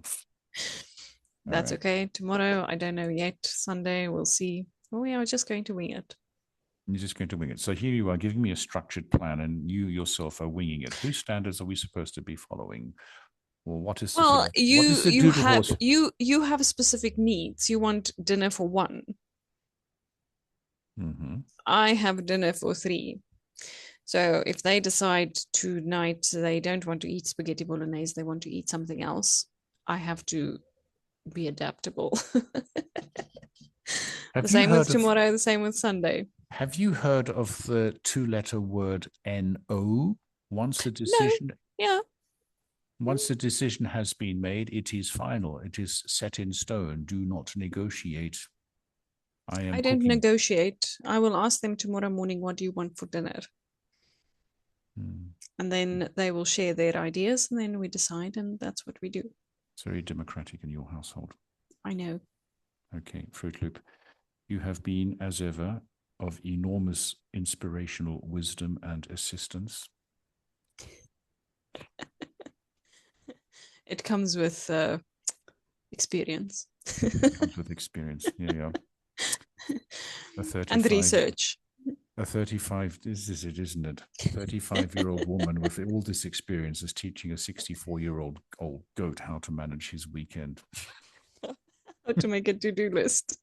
Speaker 2: That's
Speaker 1: right.
Speaker 2: okay. Tomorrow, I don't know yet. Sunday, we'll see. Oh, yeah, I was just going to wing it.
Speaker 1: You're just going to wing it. So here you are giving me a structured plan, and you yourself are winging it. Whose standards are we supposed to be following? Well, what is the sort
Speaker 2: Well,
Speaker 1: of what is the doodle horse?
Speaker 2: you have specific needs. You want dinner for one.
Speaker 1: Mm-hmm.
Speaker 2: I have dinner for three. So if they decide tonight they don't want to eat spaghetti bolognese, they want to eat something else, I have to be adaptable. The same with tomorrow, the same with Sunday.
Speaker 1: Have you heard of the two-letter word NO? Once the
Speaker 2: No,
Speaker 1: decision
Speaker 2: yeah.
Speaker 1: Once the decision has been made, it is final. It is set in stone. Do not negotiate.
Speaker 2: I don't negotiate. I will ask them tomorrow morning, what do you want for dinner? And then they will share their ideas, and then we decide, and that's what we do.
Speaker 1: It's very democratic in your household.
Speaker 2: I know.
Speaker 1: Okay, Fruit Loop. You have been, as ever, of enormous inspirational wisdom and assistance.
Speaker 2: It comes with experience.
Speaker 1: It comes with experience. Yeah.
Speaker 2: And research.
Speaker 1: A 35, this is it, isn't it? 35-year-old woman with all this experience is teaching a 64-year-old old goat how to manage his weekend.
Speaker 2: How to make a to-do list.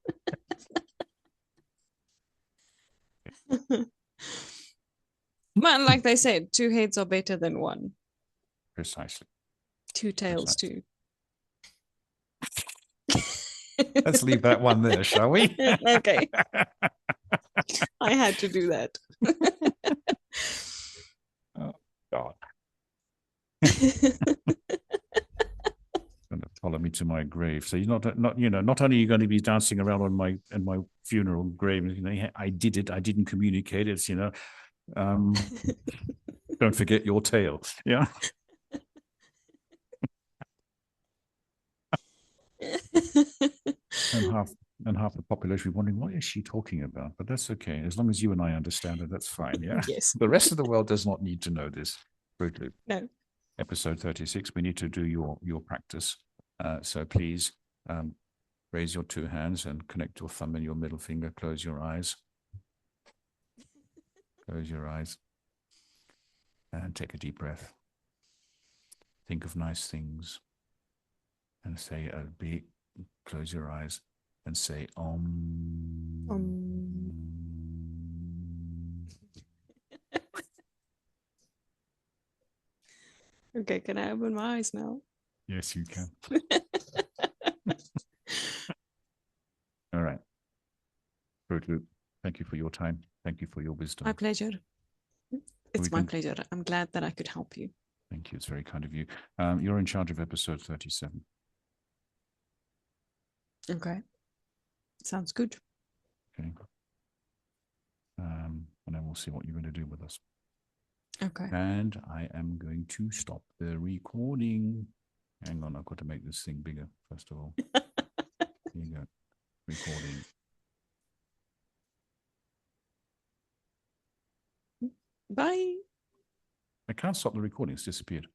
Speaker 2: But like they said, two heads are better than one.
Speaker 1: Precisely.
Speaker 2: Two tails too.
Speaker 1: Let's leave that one there, shall we?
Speaker 2: Okay. I had to do that.
Speaker 1: Oh, God. Going to follow me to my grave. So he's not only are you going to be dancing around on my funeral grave. I did it. I didn't communicate. It's don't forget your tail. Yeah. and half the population wondering, what is she talking about? But that's okay. As long as you and I understand it, that's fine. Yeah.
Speaker 2: Yes.
Speaker 1: The rest of the world does not need to know this. Brutally.
Speaker 2: No.
Speaker 1: Episode 36, we need to do your practice. So please raise your two hands and connect your thumb and your middle finger. Close your eyes. Close your eyes. And take a deep breath. Think of nice things. And say a big, close your eyes and say
Speaker 2: Okay, can I open my eyes now?
Speaker 1: Yes, you can. All right. Fruit Loop, thank you for your time. Thank you for your wisdom.
Speaker 2: My pleasure. It's my pleasure. I'm glad that I could help you.
Speaker 1: Thank you. It's very kind of you. You're in charge of episode 37.
Speaker 2: Okay. Sounds good.
Speaker 1: Okay. And then we'll see what you're going to do with us.
Speaker 2: Okay.
Speaker 1: And I am going to stop the recording. Hang on, I've got to make this thing bigger, first of all. Here you go. Recording.
Speaker 2: Bye.
Speaker 1: I can't stop the recording. It's disappeared.